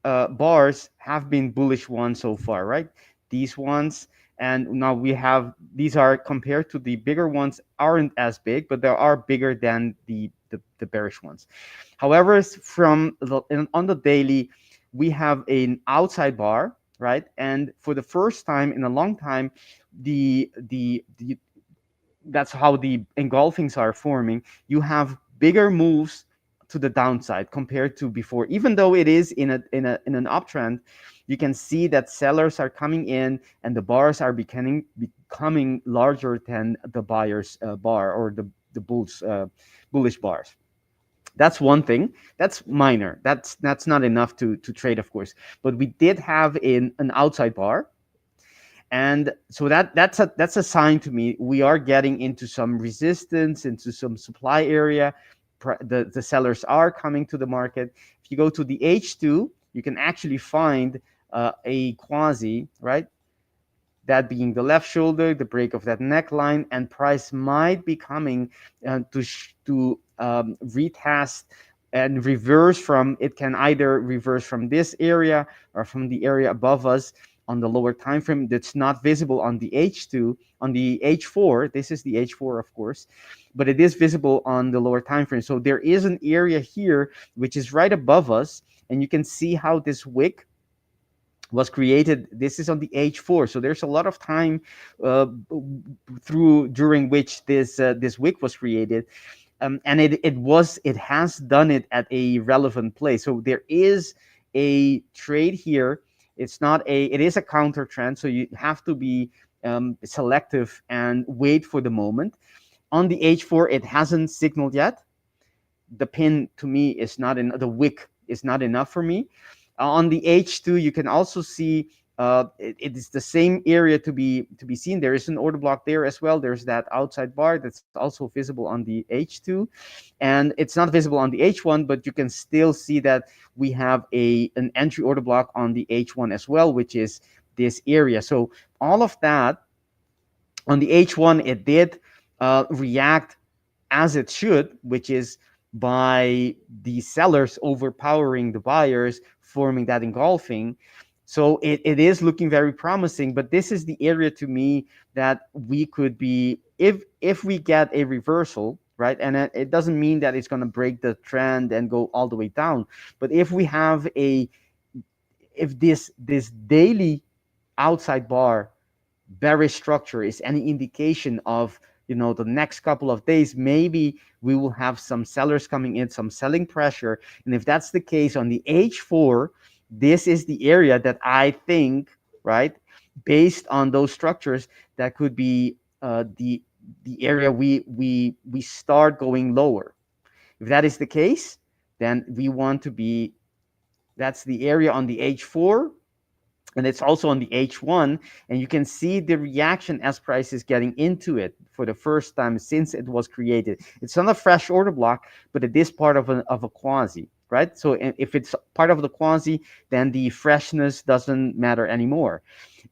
bars have been bullish ones so far, right? These ones, and now we have these are compared to the bigger ones aren't as big, but they are bigger than the bearish ones. However, on the daily, we have an outside bar, right? And for the first time in a long time, the that's how the engulfings are forming. You have bigger moves to the downside compared to before. Even though it is in an uptrend, you can see that sellers are coming in and the bars are becoming larger than the buyers bar, or the bullish bars. That's one thing. That's minor. That's not enough to trade, of course. But we did have an outside bar, and so that's a sign to me we are getting into some resistance, into some supply area. The sellers are coming to the market. If you go to the H2, you can actually find a quasi, right? That being the left shoulder, the break of that neckline, and price might be coming to retest and reverse from. It can either reverse from this area or from the area above us on the lower time frame that's not visible on the H2. On the H4, this is the H4, of course, but it is visible on the lower time frame. So there is an area here which is right above us, and you can see how this wick was created. This is on the H4, so there's a lot of time during which this wick was created, and it has done it at a relevant place. So there is a trade here. It is a counter trend, so you have to be selective and wait for the moment. On the H4, it hasn't signaled yet. The pin to me is not in the wick is not enough for me. On the H2, you can also see it is the same area to be seen. There is an order block there as well. There's that outside bar that's also visible on the H2, and it's not visible on the H1, but you can still see that we have an entry order block on the H1 as well, which is this area. So all of that on the H1, it did react as it should, which is by the sellers overpowering the buyers, forming that engulfing. So it is looking very promising, but this is the area to me that we could be, if we get a reversal, right? And it doesn't mean that it's going to break the trend and go all the way down, but if we have if this daily outside bar bearish structure is any indication of the next couple of days, maybe we will have some sellers coming in, some selling pressure. And if that's the case on the H4, this is the area that I think, right, based on those structures, that could be the area we start going lower. If that is the case, then we want to be, that's the area on the H4, and it's also on the H1, and you can see the reaction as price is getting into it for the first time since it was created. It's not a fresh order block, but it is part of a quasi, right? So if it's part of the quasi, then the freshness doesn't matter anymore.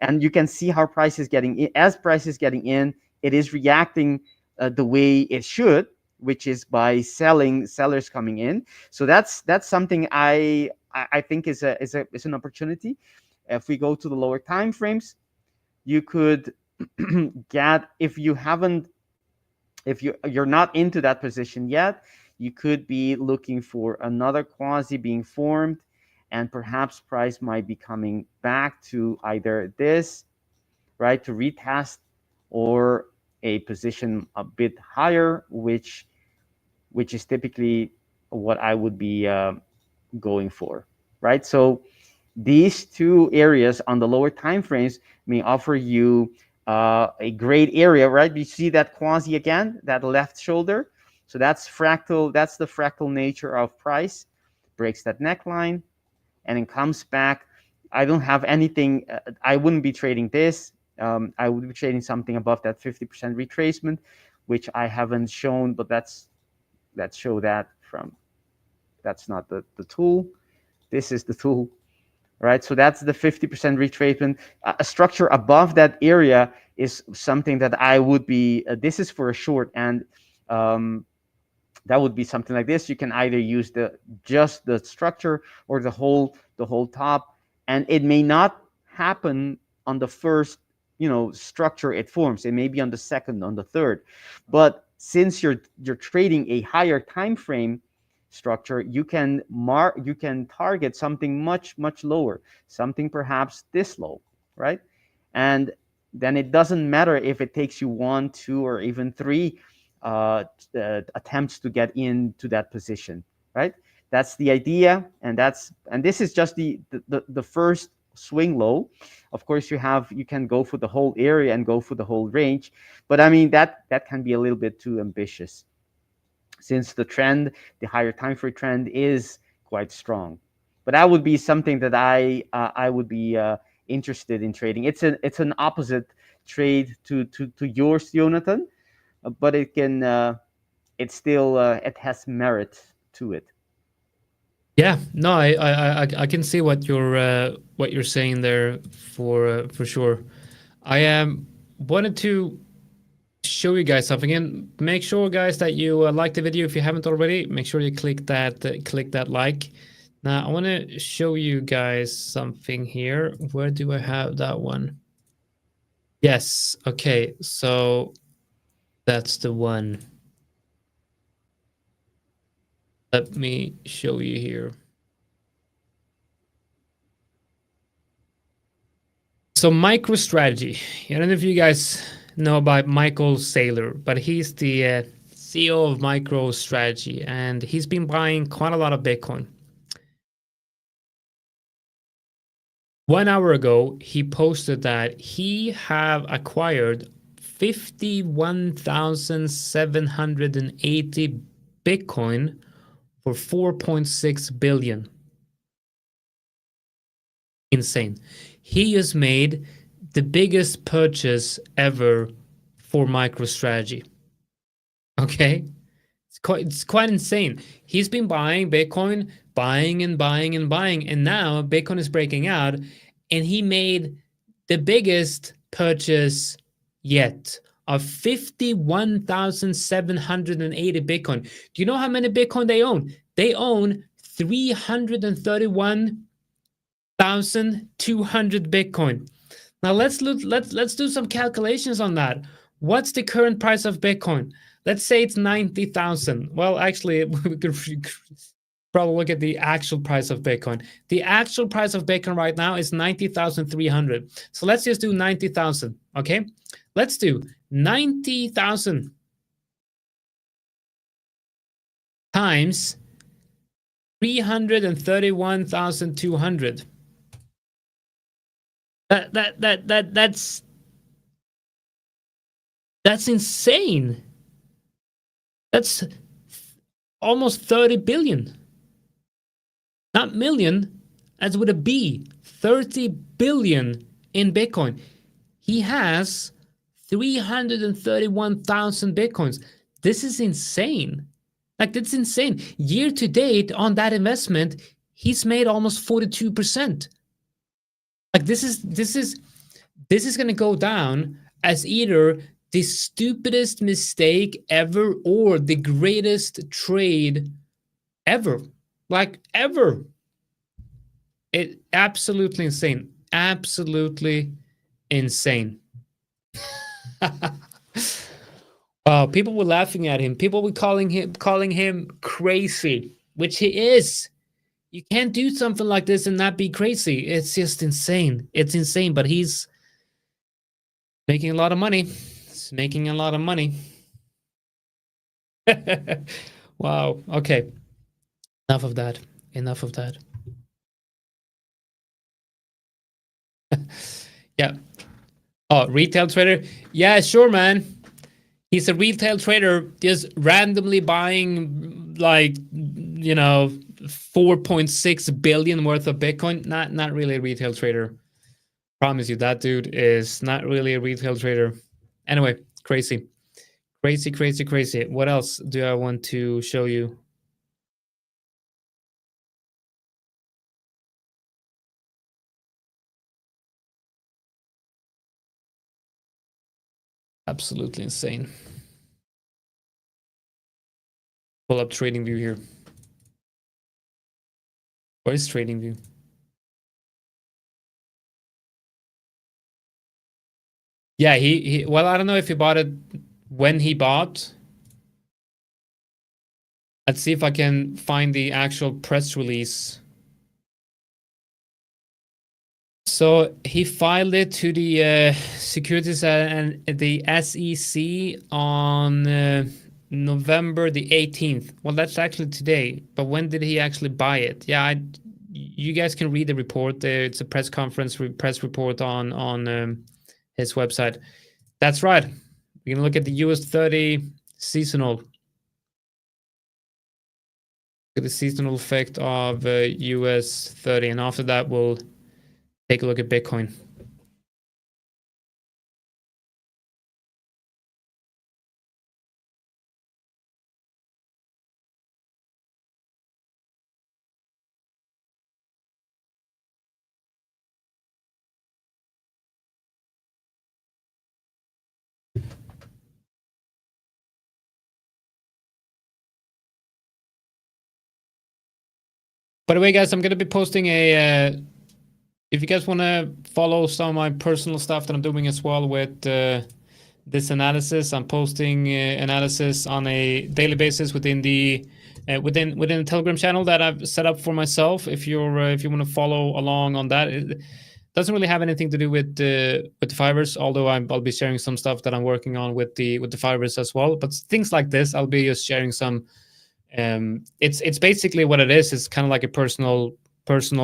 And you can see how price is getting in. As price is getting in, it is reacting the way it should, which is by sellers coming in. So that's something I think is an opportunity. If we go to the lower time frames, you could get, if you're not into that position yet, you could be looking for another quasi being formed, and perhaps price might be coming back to either this, right, to retest, or a position a bit higher, which is typically what I would be going for, right? So these two areas on the lower time frames may offer you a great area, right? You see that quasi again, that left shoulder. So that's fractal. That's the fractal nature of price. Breaks that neckline and then comes back. I don't have anything. I wouldn't be trading this. I would be trading something above that 50% retracement, which I haven't shown, but let's show that from. That's not the tool. This is the tool. Right, so that's the 50% retracement. A structure above that area is something that I would be. This is for a short, and that would be something like this. You can either use just the structure or the whole top, and it may not happen on the first structure it forms. It may be on the second, on the third, but since you're trading a higher time frame structure, you can target something much lower, something perhaps this low, right? And then it doesn't matter if it takes you 1, 2, or even 3 attempts to get into that position, right? That's the idea, and this is just the first swing low. Of course, you can go for the whole area and go for the whole range, but I mean that can be a little bit too ambitious, since the higher time frame trend is quite strong. But that would be something that I would be interested in trading. It's an opposite trade to yours, Jonatan, but it has merit to it. Yeah, no, I can see what you're saying there for sure. I wanted to show you guys something, and make sure, guys, that you like the video. If you haven't already, make sure you click that like. Now I want to show you guys something here. Where do I have that one? Yes, okay, so that's the one. Let me show you here. So MicroStrategy. I don't know if you guys know about Michael Saylor, but he's the CEO of MicroStrategy, and he's been buying quite a lot of Bitcoin. 1 hour ago, he posted that he have acquired 51,780 Bitcoin for 4.6 billion. Insane. He just made the biggest purchase ever for MicroStrategy. Okay, it's quite insane. He's been buying Bitcoin, buying and buying and buying, and now Bitcoin is breaking out, and he made the biggest purchase yet of 51,780 Bitcoin. Do you know how many Bitcoin they own? They own 331,200 Bitcoin. Now let's do some calculations on that. What's the current price of Bitcoin? Let's say it's 90,000. Well, actually, we could probably look at the actual price of Bitcoin. The actual price of Bitcoin right now is 90,300. So let's just do 90,000, okay? Let's do 90,000 times 331,200. That's insane. That's almost 30 billion. Not million, as with a B. 30 billion in Bitcoin. He has 331,000 Bitcoins. This is insane. Like, that's insane. Year to date on that investment, he's made almost 42%. Like, this is going to go down as either the stupidest mistake ever or the greatest trade ever. Like, ever. It absolutely insane. Absolutely insane. Wow, people were laughing at him. People were calling him crazy, which he is. You can't do something like this and not be crazy. It's just insane. It's insane, but he's making a lot of money. He's making a lot of money. Wow. Okay. Enough of that. Enough of that. Yeah. Oh, retail trader? Yeah, sure, man. He's a retail trader just randomly buying like 4.6 billion worth of Bitcoin. Not really a retail trader. Promise you, that dude is not really a retail trader. Anyway, crazy. Crazy, crazy, crazy. What else do I want to show you? Absolutely insane. Pull up TradingView here. Where is TradingView? Yeah, well, I don't know if he bought it when he bought. Let's see if I can find the actual press release. So he filed it to the Securities and the SEC on November the 18th. Well, that's actually today. But when did he actually buy it? Yeah, you guys can read the report there. It's a press conference, press report on his website. That's right. We can look at the US 30 seasonal. The seasonal effect of US 30, and after that we'll take a look at Bitcoin. By the way, guys, I'm going to be posting if you guys want to follow some of my personal stuff that I'm doing as well with this analysis, I'm posting analysis on a daily basis within the Telegram channel that I've set up for myself. If you want to follow along on that, it doesn't really have anything to do with the 5ers, although I'll be sharing some stuff that I'm working on with the 5ers as well. But things like this, I'll be just sharing some. It's basically what it is. It's kind of like a personal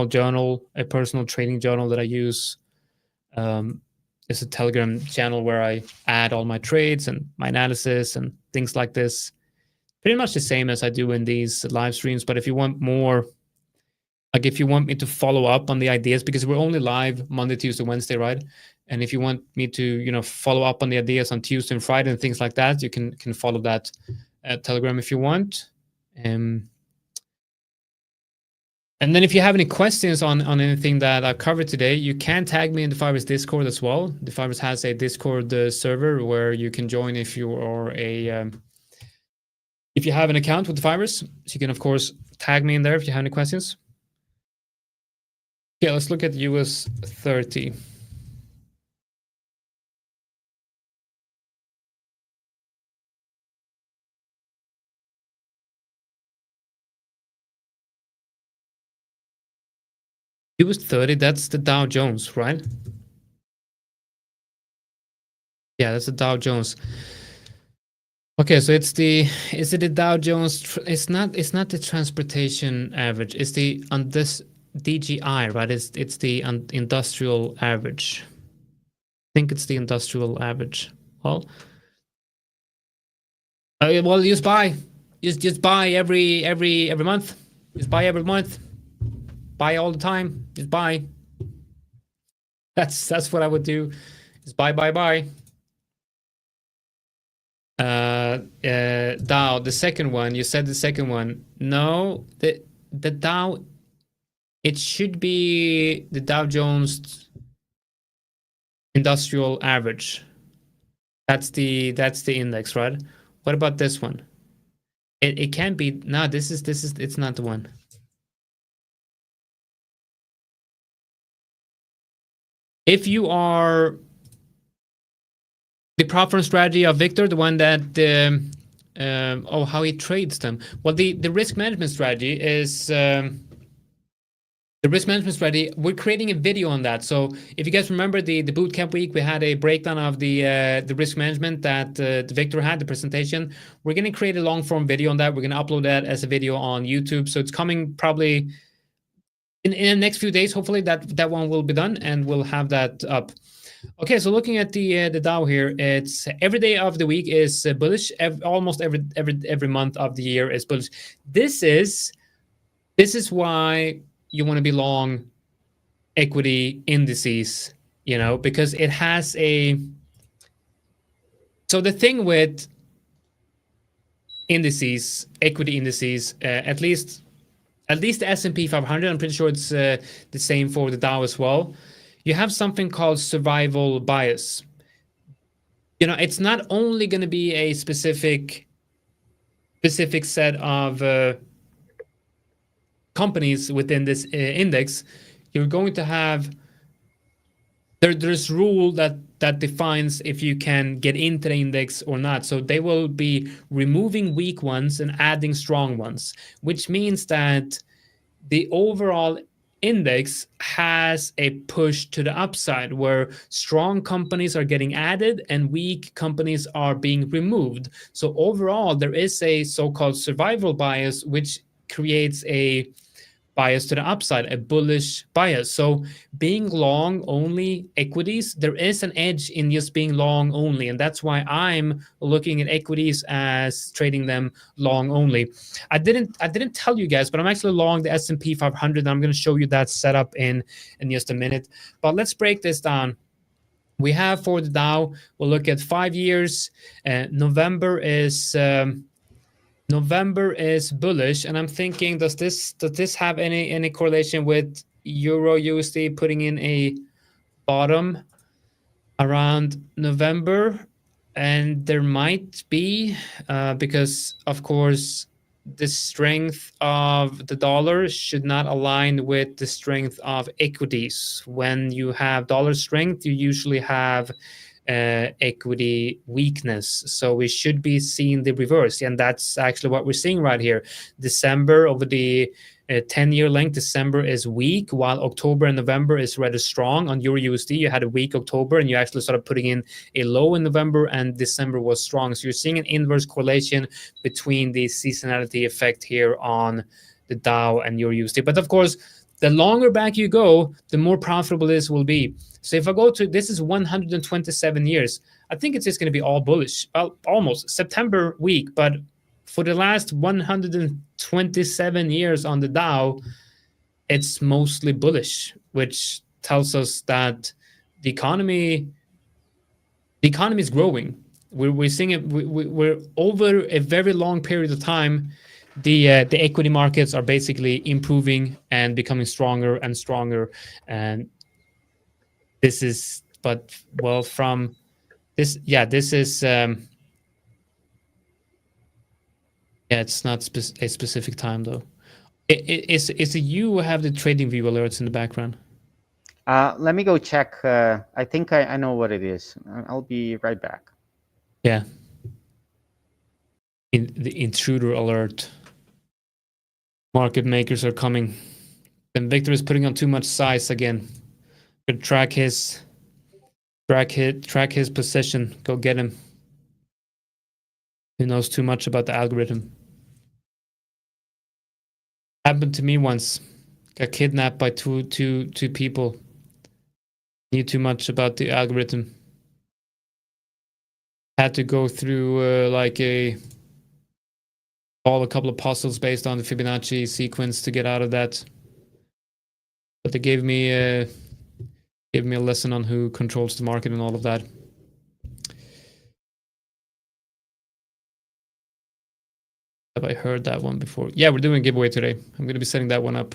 journal, a personal trading journal that I use. It's a Telegram channel where I add all my trades and my analysis and things like this. Pretty much the same as I do in these live streams. But if you want more, like if you want me to follow up on the ideas, because we're only live Monday, Tuesday, Wednesday, right? And if you want me to, follow up on the ideas on Tuesday and Friday and things like that, you can follow that at Telegram if you want. And then if you have any questions on anything that I've covered today, you can tag me in the 5ers Discord as well. The 5ers has a Discord server where you can join if you are if you have an account with the 5ers. So you can, of course, tag me in there if you have any questions. Okay, let's look at US 30. US 30, that's the Dow Jones, right? Yeah, that's the Dow Jones. Okay, so is it the Dow Jones? It's not the transportation average. It's the on this DGI, right? It's the industrial average. I think it's the industrial average. Well, just buy, just buy every month. Just buy every month. Buy all the time. Just buy. That's what I would do. Just buy. Dow, the second one. You said the second one. No, the Dow. It should be the Dow Jones Industrial Average. That's the index, right? What about this one? It can't be. No, this is it's not the one. If you are The prop firm strategy of Victor, the one that how he trades them. Well, the risk management strategy is the risk management strategy. We're creating a video on that. So if you guys remember the bootcamp week, we had a breakdown of the risk management that Victor had, the presentation. We're going to create a long form video on that. We're going to upload that as a video on YouTube. So it's coming probably in the next few days. Hopefully that one will be done and we'll have that up. Okay, so looking at the Dow here, it's every day of the week is bullish. Almost every month of the year is bullish. This is why you want to be long equity indices, because it has a. So the thing with indices, equity indices, at least the S&P 500, I'm pretty sure it's the same for the Dow as well. You have something called survival bias. It's not only going to be a specific set of companies within this index. You're going to have there's rule that defines if you can get into the index or not. So they will be removing weak ones and adding strong ones, which means that the overall index has a push to the upside where strong companies are getting added and weak companies are being removed. So overall, there is a so-called survival bias, which creates a bias to the upside, a bullish bias. So being long only equities, there is an edge in just being long only. And that's why I'm looking at equities as trading them long only. I didn't tell you guys, but I'm actually long the S&P 500. I'm going to show you that setup in just a minute. But let's break this down. We have for the Dow, we'll look at 5 years. November is bullish, and I'm thinking, does this have any correlation with Euro USD putting in a bottom around November? And there might be, because of course the strength of the dollar should not align with the strength of equities. When you have dollar strength, you usually have equity weakness. So we should be seeing the reverse, and that's actually what we're seeing right here. December over the 10-year length, December is weak, while October and November is rather strong. On Euro USD, you had a weak October, and you actually started putting in a low in November, and December was strong. So you're seeing an inverse correlation between the seasonality effect here on the Dow and Euro USD. But of course, the longer back you go, the more profitable this will be. So if I go to, this is 127 years, I think it's just going to be all bullish. Well, almost September week, but for the last 127 years on the Dow, it's mostly bullish, which tells us that the economy is growing. We're seeing it. We're over a very long period of time. The equity markets are basically improving and becoming stronger and stronger, and this is, but well, from this, this is it's not a specific time though. It's you who have the trading view alerts in the background. Let me go check. I think I know what it is. I'll be right back. Yeah. In the intruder alert. Market makers are coming. And Victor is putting on too much size again. Could track his position. Go get him. He knows too much about the algorithm. Happened to me once. Got kidnapped by two people. Knew too much about the algorithm. Had to go through a couple of puzzles based on the Fibonacci sequence to get out of that. But they gave me a lesson on who controls the market and all of that. Have I heard that one before? Yeah, we're doing a giveaway today. I'm going to be setting that one up.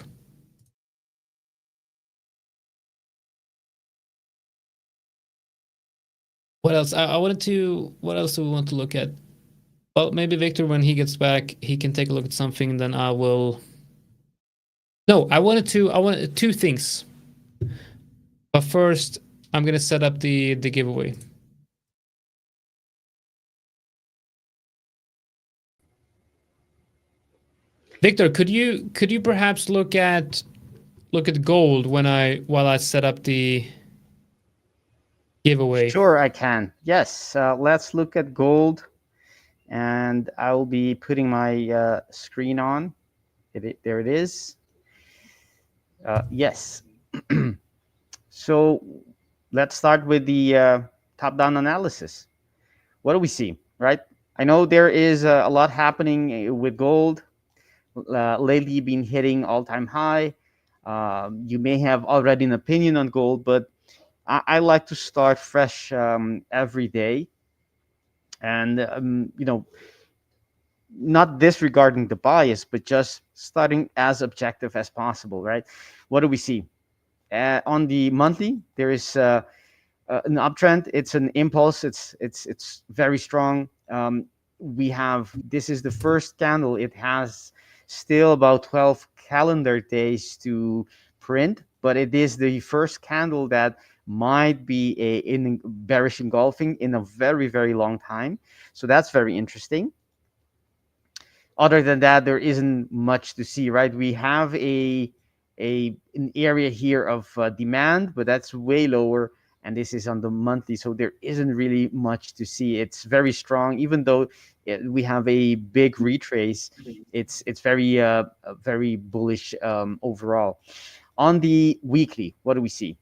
What else? What else do we want to look at? Well, maybe Victor, when he gets back, he can take a look at something, and then I will. No, I wanted two things. But first, I'm going to set up the giveaway. Victor, could you perhaps look at gold while I set up the giveaway? Sure, I can. Yes, let's look at gold, and I will be putting my screen on. There it is. Yes. So let's start with the top-down analysis. What do we see, right? I know there is a lot happening with gold. Lately, been hitting all-time high. You may have already an opinion on gold, but I like to start fresh every day, and not disregarding the bias, but just starting as objective as possible, right? What do we see? On the monthly, there is an uptrend. It's an impulse. It's very strong. We have This is the first candle. It has still about 12 calendar days to print, but it is the first candle that might be in bearish engulfing in a very, very long time. So that's very interesting. Other than that, there isn't much to see, right? We have an area here of demand, but that's way lower, and this is on the monthly, so there isn't really much to see. It's very strong, even though we have a big retrace. It's very bullish overall. On the weekly, what do we see?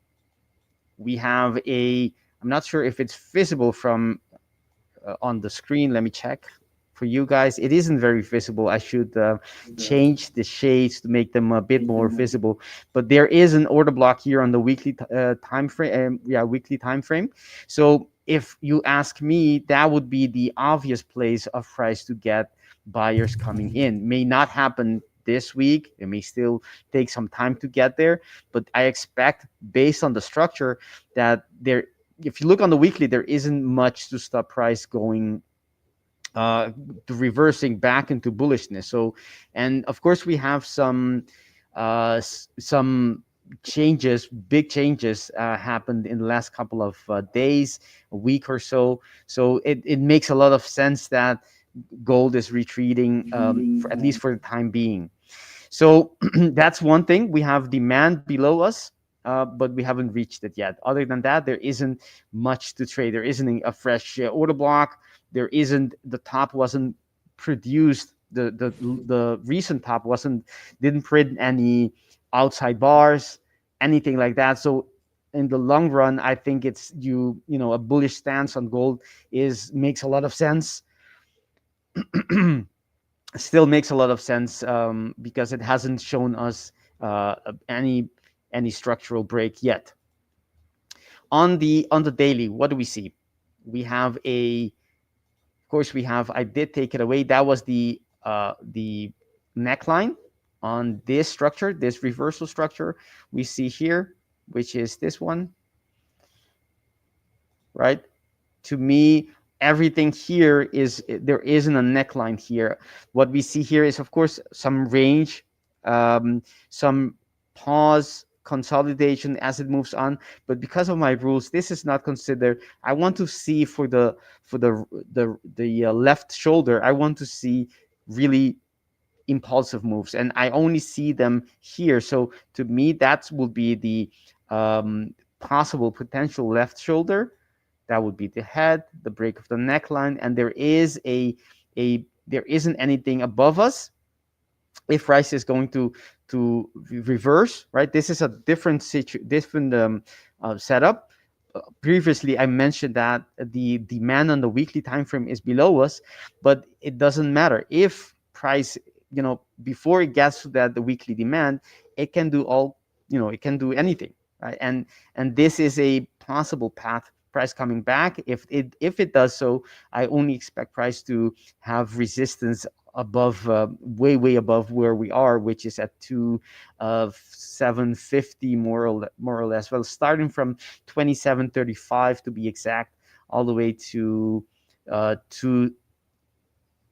We have a I'm not sure if it's visible from on the screen. Let me check for you guys. It isn't very visible. I should change the shades to make them a bit more visible. But there is an order block here on the weekly time frame. Weekly time frame. So if you ask me, that would be the obvious place of price to get buyers coming in. May not happen this week. It may still take some time to get there, but I expect, based on the structure, that there if you look on the weekly, there isn't much to stop price going to reversing back into bullishness. So, and of course, we have some changes, big changes happened in the last couple of days, a week or so. So it makes a lot of sense that gold is retreating, for at least for the time being. So that's one thing. We have demand below us, but we haven't reached it yet. Other than that, there isn't much to trade. There isn't a fresh order block. There isn't The top wasn't produced. The recent top wasn't didn't print any outside bars, anything like that. So in the long run, I think it's a bullish stance on gold is makes a lot of sense. Still makes a lot of sense, because it hasn't shown us uh, any structural break yet. On the daily, what do we see? We have of course, I did take it away. That was the neckline on this structure, this reversal structure we see here, which is this one, right? To me, everything here there isn't a neckline here. What we see here is, of course, some range, some pause, consolidation as it moves on. But because of my rules, this is not considered. I want to see for the left shoulder. I want to see really impulsive moves, and I only see them here. So to me, that will be the possible potential left shoulder. That would be the head, the break of the neckline, and there isn't anything above us. If price is going to reverse, right? This is a different setup. Previously, I mentioned that the demand on the weekly time frame is below us, but it doesn't matter if price, before it gets to the weekly demand, it can do it can do anything, right? And this is a possible path, price coming back. If it does so, I only expect price to have resistance above, way above where we are, which is at 750, more or less. Well, starting from 2735 to be exact, all the way to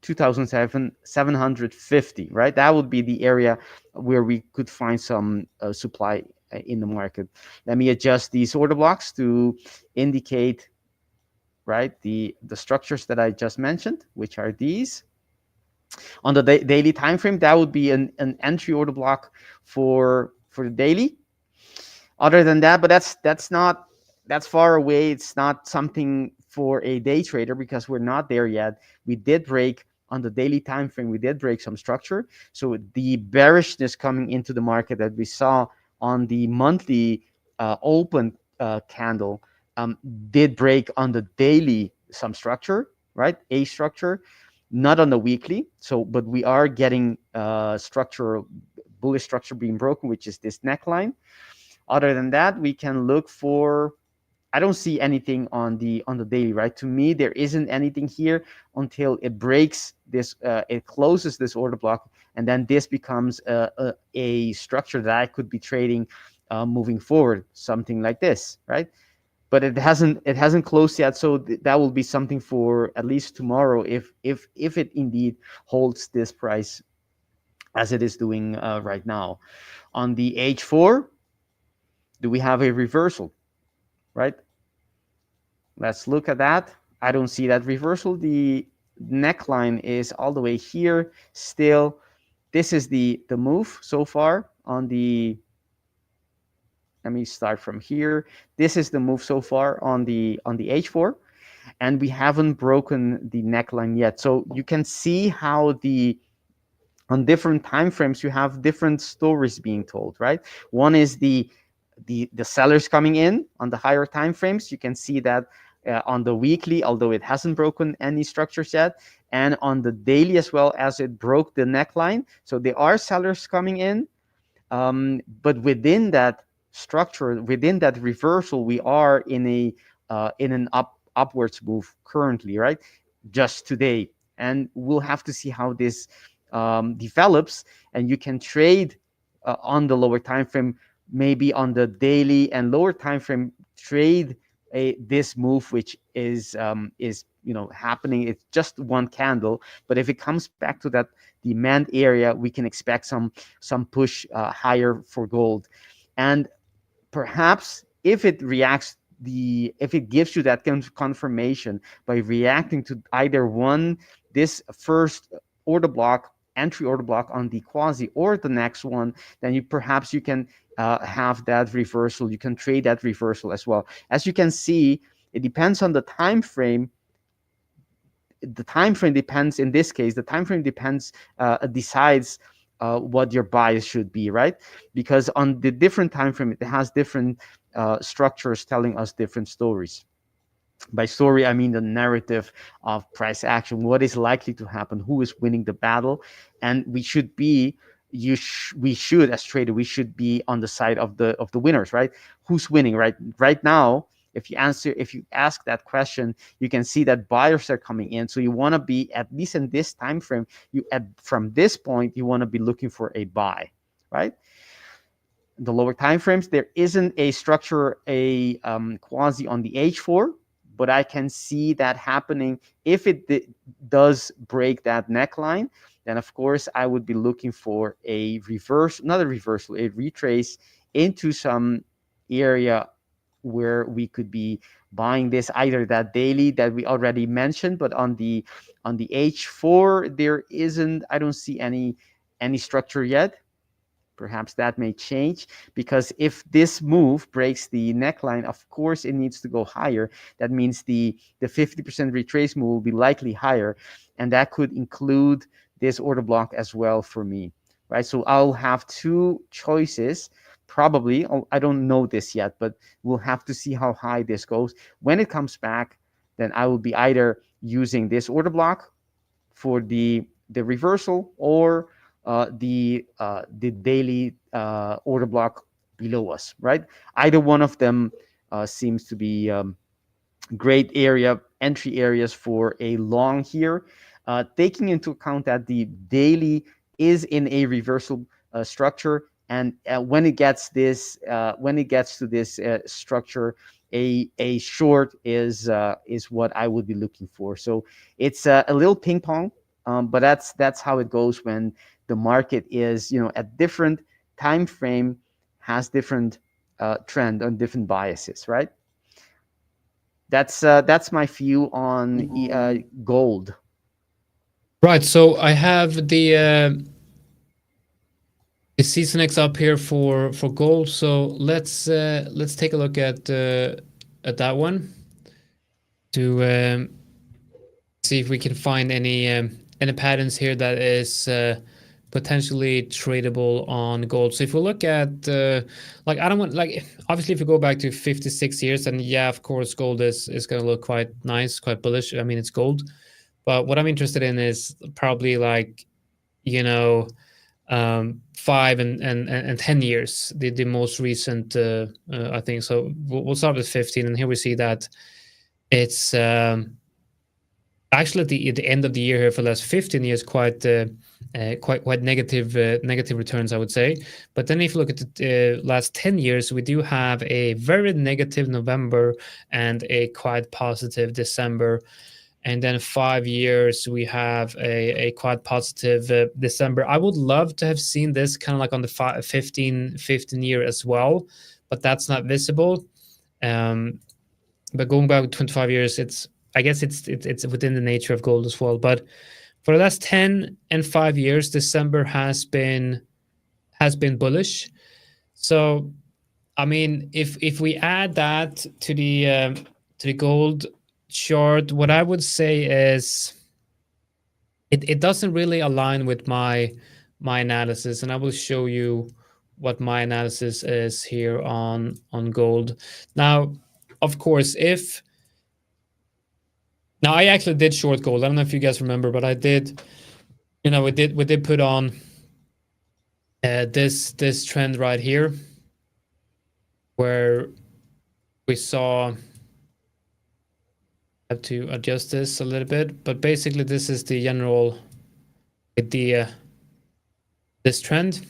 2750, right? That would be the area where we could find some supply in the market. Let me adjust these order blocks to indicate, right, the structures that I just mentioned, which are these. On the daily time frame, that would be an entry order block for the daily. Other than that, but that's not, that's far away. It's not something for a day trader because we're not there yet. We did break on the daily time frame. We did break some structure. So the bearishness coming into the market that we saw on the monthly open candle did break on the daily some structure, right? A structure, not on the weekly. So, but we are getting structure, bullish structure being broken, which is this neckline. Other than that, we can look for, I don't see anything on the daily, right? To me, there isn't anything here until it breaks this, it closes this order block, and then this becomes a structure that I could be trading moving forward, something like this, right? But it hasn't closed yet, so that will be something for at least tomorrow if it indeed holds this price as it is doing right now. On the H4, do we have a reversal, right? Let's look at that. I don't see that reversal. The neckline is all the way here still. This is the move so far on the, let me start from here. This is the move so far on the H4, and we haven't broken the neckline yet. So you can see how the, on different time frames you have different stories being told, right? One is the sellers coming in on the higher time frames. You can see that on the weekly, although it hasn't broken any structures yet, and on the daily as well, as it broke the neckline. So there are sellers coming in, but within that structure, within that reversal, we are in an upwards move currently, right? Just today, and we'll have to see how this develops. And you can trade on the lower time frame, maybe on the daily and lower time frame, trade this move, which is happening. It's just one candle, but if it comes back to that demand area, we can expect some push higher for gold. And perhaps if it reacts, if it gives you that confirmation by reacting to either one, this first order block, entry order block on the quasi, or the next one, then you can have that reversal. You can trade that reversal as well. As you can see, it depends on the time frame. The time frame depends, in this case, the time frame depends, decides what your bias should be, right? Because on the different time frame, it has different structures telling us different stories. By story, I mean the narrative of price action. What is likely to happen? Who is winning the battle? And we should be, we should, as trader, we should be on the side of the winners, right? Who's winning, right? Right now, if you ask that question, you can see that buyers are coming in. So you want to be, at least in this time frame, from this point, you want to be looking for a buy, right? The lower time frames, there isn't a structure, a quasi on the H4, but I can see that happening. If it does break that neckline, then of course I would be looking for a reverse, not a reversal, a retrace into some area where we could be buying this, either that daily that we already mentioned, but on the H4, there isn't, I don't see any structure yet. Perhaps that may change, because if this move breaks the neckline, of course it needs to go higher. That means the 50% retrace move will be likely higher, and that could include this order block as well for me, right? So I'll have two choices, probably. I don't know this yet, but we'll have to see how high this goes. When it comes back, then I will be either using this order block for the reversal, or the daily order block below us, right? Either one of them seems to be great entry areas for a long here, taking into account that the daily is in a reversal structure, and when it gets to this structure, a short is what I would be looking for. So it's a little ping pong, but that's how it goes when the market is, at different time frame, has different trend and different biases, right? That's my view on gold. Right. So I have the Seasonex up here for gold. So let's take a look at that one to see if we can find any patterns here that is potentially tradable on gold. So if we look at like I don't want like obviously if you go back to 56 years, then yeah, of course gold is going to look quite nice, quite bullish. I mean, it's gold, but what I'm interested in is probably like, you know, 5 and 10 years, the most recent I think. So we'll start with 15, and here we see that it's actually at the end of the year here for the last 15 years quite negative returns, I would say. But then if you look at the last 10 years, we do have a very negative November and a quite positive December. And then 5 years, we have a quite positive December. I would love to have seen this kind of like on the 15 year as well, but that's not visible. But going back 25 years, I guess it's within the nature of gold as well. But for the last 10 and 5 years, December has been bullish. So I mean, if we add that to the gold chart, what I would say is it doesn't really align with my analysis, and I will show you what my analysis is here on gold. Now, of course, if now I actually did short gold. I don't know if you guys remember, but I did. You know, we did put on this trend right here, where we saw. Have to adjust this a little bit, but basically this is the general idea. This trend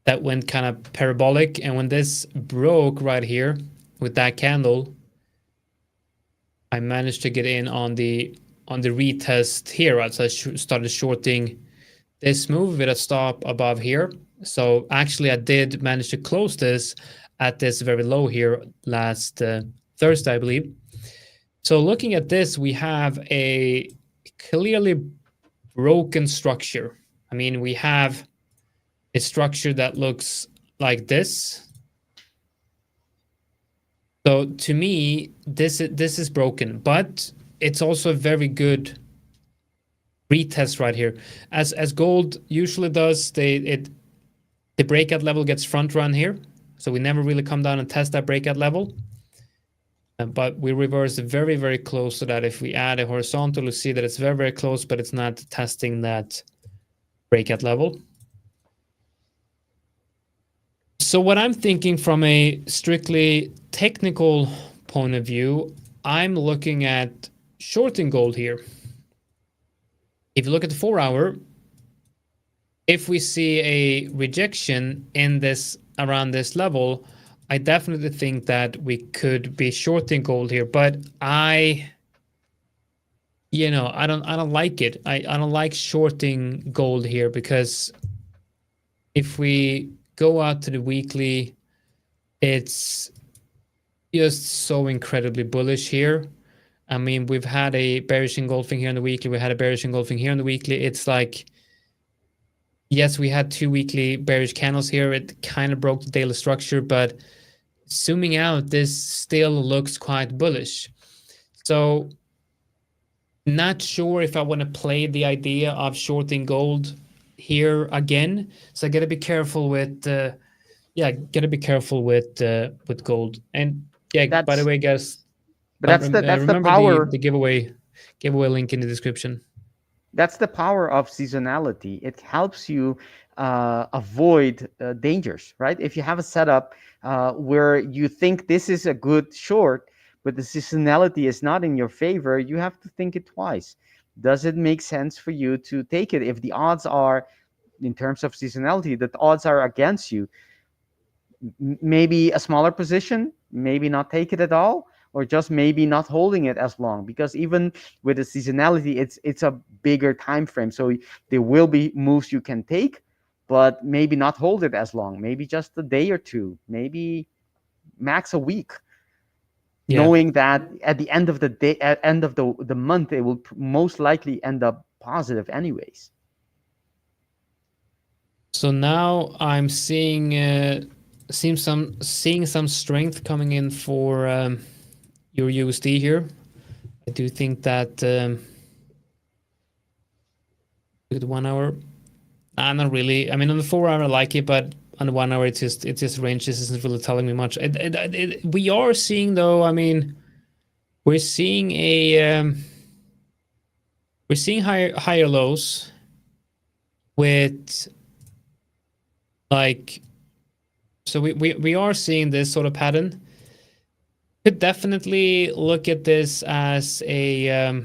that went kind of parabolic, and when this broke right here with that candle, I managed to get in on the retest here, right? So I started shorting this move with a stop above here. So actually I did manage to close this at this very low here last Thursday, I believe. So looking at this, we have a clearly broken structure. I mean, we have a structure that looks like this. So to me, this is broken, but it's also a very good retest right here. As gold usually does, the breakout level gets front run here. So we never really come down and test that breakout level. But we reverse very, very close to that. If we add a horizontal, we see that it's very, very close, but it's not testing that breakout level. So what I'm thinking from a strictly technical point of view, I'm looking at shorting gold here. If you look at the 4-hour, if we see a rejection in this around this level, I definitely think that we could be shorting gold here, but I don't like it. I don't like shorting gold here, because if we go out to the weekly, it's just so incredibly bullish here. I mean, we've had a bearish engulfing here on the weekly. We had a bearish engulfing here on the weekly. It's like, yes, we had 2 weekly bearish candles here. It kind of broke the daily structure, but zooming out, this still looks quite bullish. So not sure if I want to play the idea of shorting gold here again. So I got to be careful with gold. And yeah, by the That's way, guys, but that's the remember power. the giveaway link in the description. That's the power of seasonality. It helps you avoid dangers, right? If you have a setup where you think this is a good short, but the seasonality is not in your favor, you have to think it twice. Does it make sense for you to take it? If the odds are, in terms of seasonality, that the odds are against you, maybe a smaller position, maybe not take it at all, or just maybe not holding it as long, because even with the seasonality, it's a bigger time frame, so there will be moves you can take, but maybe not hold it as long, maybe just a day or two, maybe max a week, Yeah. knowing that at the end of the day, at end of the month, it will most likely end up positive anyways. So now I'm seeing some strength coming in for your USD here. I do think that look at the 1 hour. Not really. I mean, on the 4 hour I like it, but on the 1 hour it's just ranges isn't really telling me much. We are seeing though. I mean, we're seeing higher lows with like. So we are seeing this sort of pattern. Could definitely look at this as a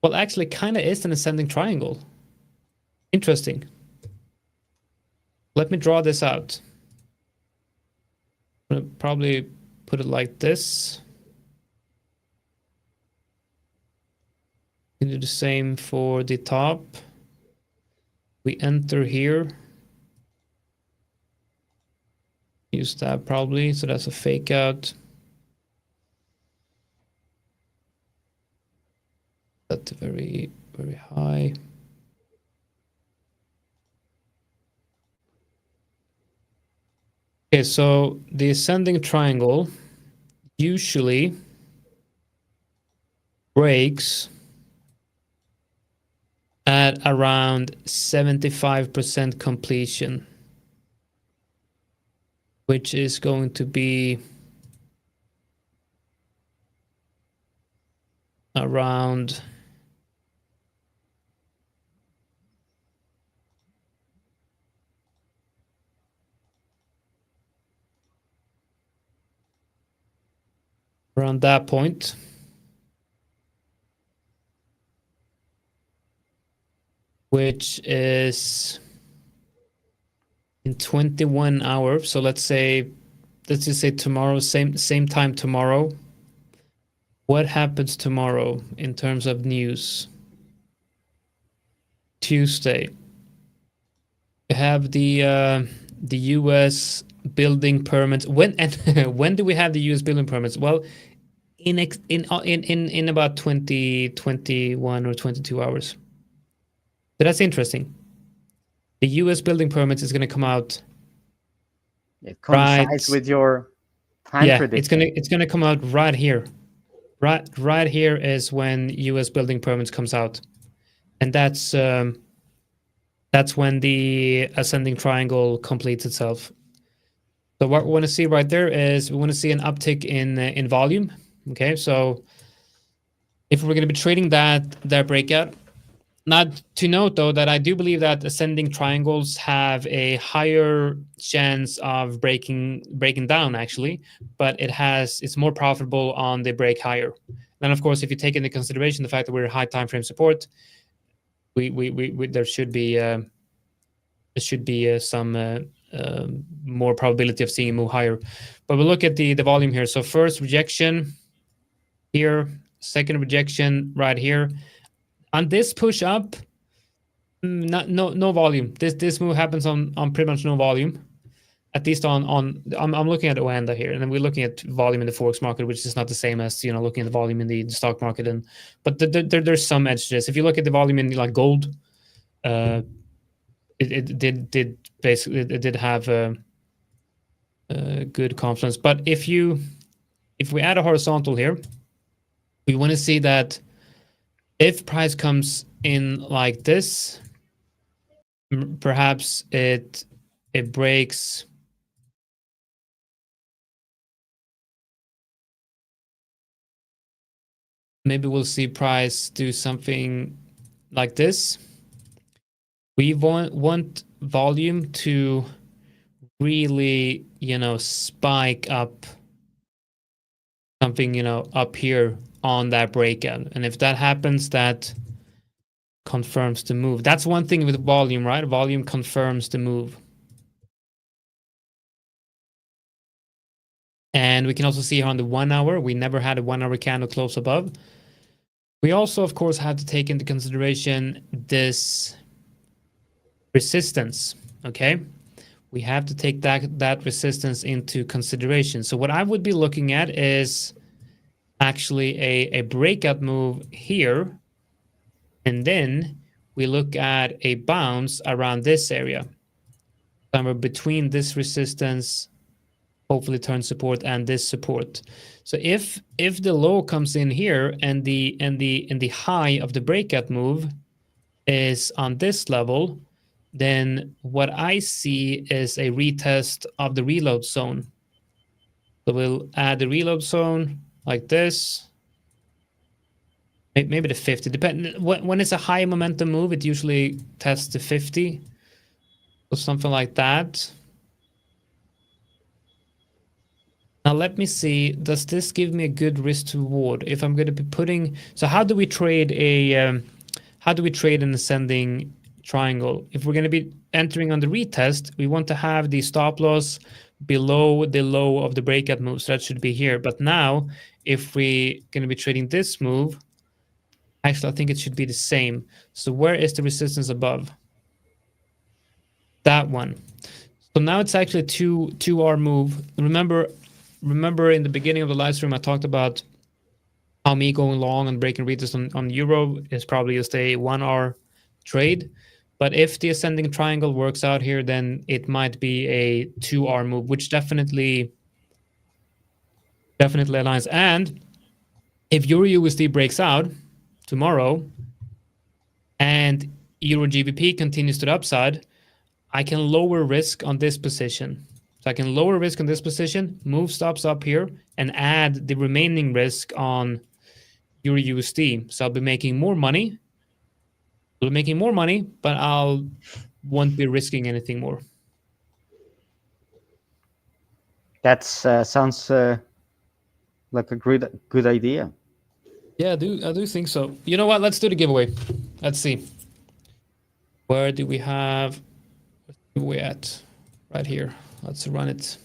well, actually, kind of is an ascending triangle. Interesting. Let me draw this out. I'm gonna probably put it like this. We do the same for the top. We enter here. Use that probably. So that's a fake out. That's very, very high. Okay, so the ascending triangle usually breaks at around 75% completion, which is going to be around that point. Which is in 21 hours. So let's just say tomorrow, same time tomorrow. What happens tomorrow in terms of news? Tuesday. We have the US building permits. When do we have the US building permits? Well, in about 21 or 22 hours. So that's interesting. The US building permits is going to come out. It coincides with your time prediction. it's gonna come out right here. Right here is when US building permits comes out, and that's when the ascending triangle completes itself. So what we want to see right there is we want to see an uptick in volume. Okay, so if we're going to be trading that breakout, not to note though that I do believe that ascending triangles have a higher chance of breaking down actually, but it's more profitable on the break higher. Then of course, if you take into consideration the fact that we're high time frame support, there should be some more probability of seeing it move higher. But we'll look at the volume here. So first rejection here, second rejection right here. On this push up, no volume. This move happens on pretty much no volume. At least I'm looking at Oanda here, and then we're looking at volume in the Forex market, which is not the same as looking at the volume in the stock market. But there's some edge to this. If you look at the volume in like gold, it did have a good confluence. But if we add a horizontal here, we want to see that if price comes in like this, perhaps it breaks maybe we'll see price do something like this. We want volume to really spike up something up here on that breakout, and if that happens, that confirms the move. That's one thing with volume, right? Volume confirms the move. And we can also see here on the 1 hour, we never had a 1 hour candle close above. We also, of course, have to take into consideration this resistance, okay? We have to take that resistance into consideration. So what I would be looking at is actually a breakout move here, and then we look at a bounce around this area, somewhere between this resistance, hopefully turn support, and this support. So if the low comes in here and the high of the breakout move is on this level, then what I see is a retest of the reload zone. So we'll add the reload zone like this. Maybe the 50. When it's a high momentum move, it usually tests the 50 or something like that. Now let me see, does this give me a good risk to reward if I'm going to be putting, so how do we trade an ascending triangle? If we're going to be entering on the retest, we want to have the stop loss below the low of the breakout move, so that should be here. But now if we're going to be trading this move, actually I think it should be the same. So where is the resistance above? That one. So now it's actually a 2-hour move. Remember in the beginning of the live stream, I talked about how me going long and breaking retest on euro is probably just a 1-hour trade. But if the ascending triangle works out here, then it might be a 2-hour move, which definitely aligns. And if Euro USD breaks out tomorrow and Euro GBP continues to the upside, I can lower risk on this position. So I can lower risk on this position, move stops up here, and add the remaining risk on Euro USD. So I'll be making more money. But I'll won't be risking anything more. That sounds like a good idea. Yeah, I do think so. You know what? Let's do the giveaway. Let's see. Where do we have giveaway at? Right here. Let's run it.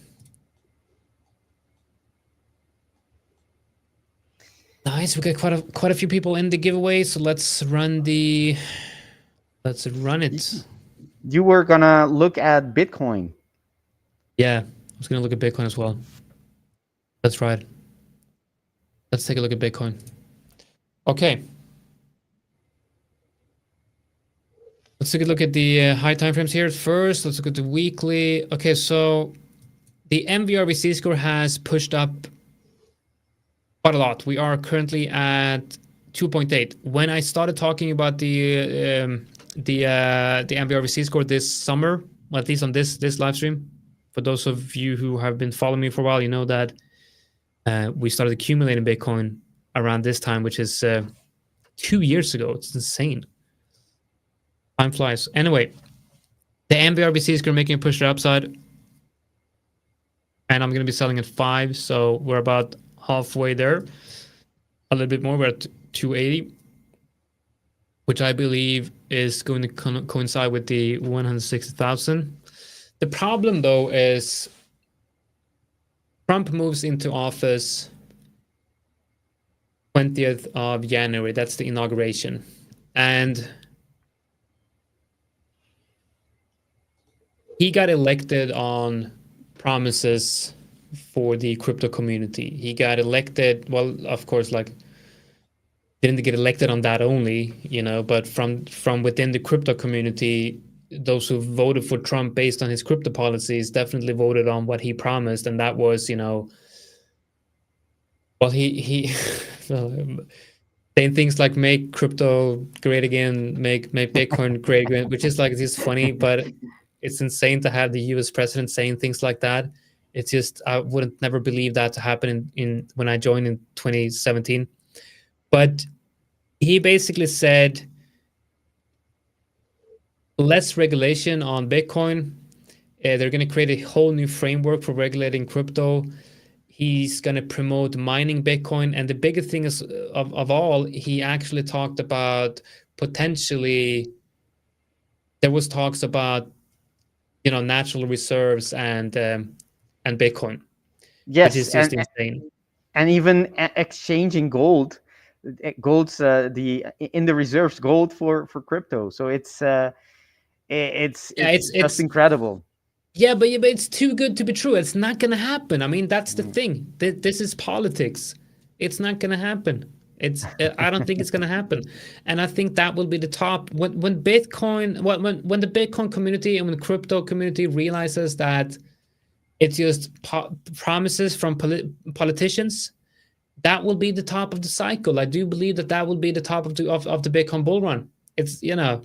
Nice. We got quite a few people in the giveaway, so let's run it. You were gonna look at Bitcoin. Yeah, I was gonna look at Bitcoin as well. That's right. Let's take a look at Bitcoin. Okay. Let's take a look at the high time frames here first. Let's look at the weekly. Okay, so the MVRVC score has pushed up quite a lot. We are currently at 2.8. When I started talking about the MVRVC score this summer, well, at least on this live stream, for those of you who have been following me for a while, you know that we started accumulating Bitcoin around this time, which is 2 years ago. It's insane. Time flies. Anyway, the MVRVC is going to make a push to the upside, and I'm going to be selling at 5, so we're about halfway there. A little bit more. We're at 280, which I believe is going to coincide with the 160,000. The problem, though, is Trump moves into office 20th of January. That's the inauguration. And he got elected on promises for the crypto community. He got elected, well, of course, like, didn't get elected on that only, you know, but from within the crypto community, those who voted for Trump based on his crypto policies definitely voted on what he promised, and that was, you know, well, he saying things like make crypto great again, make Bitcoin great again, which is like, it's just funny, but it's insane to have the US president saying things like that. It's just, I wouldn't never believe that to happen in when I joined in 2017. But he basically said less regulation on Bitcoin. They're going to create a whole new framework for regulating crypto. He's going to promote mining Bitcoin. And the biggest thing is of all, he actually talked about potentially, there was talks about, you know, natural reserves and Bitcoin. Yes, which is just insane. And even exchanging gold's in the reserves gold for crypto. So it's just incredible. Yeah, but it's too good to be true. It's not going to happen. I mean, that's the thing. This is politics. It's not going to happen. I don't think it's going to happen, and I think that will be the top when Bitcoin when the Bitcoin community and when the crypto community realizes that it's just promises from politicians. That will be the top of the cycle. I do believe that will be the top of the Bitcoin bull run. It's not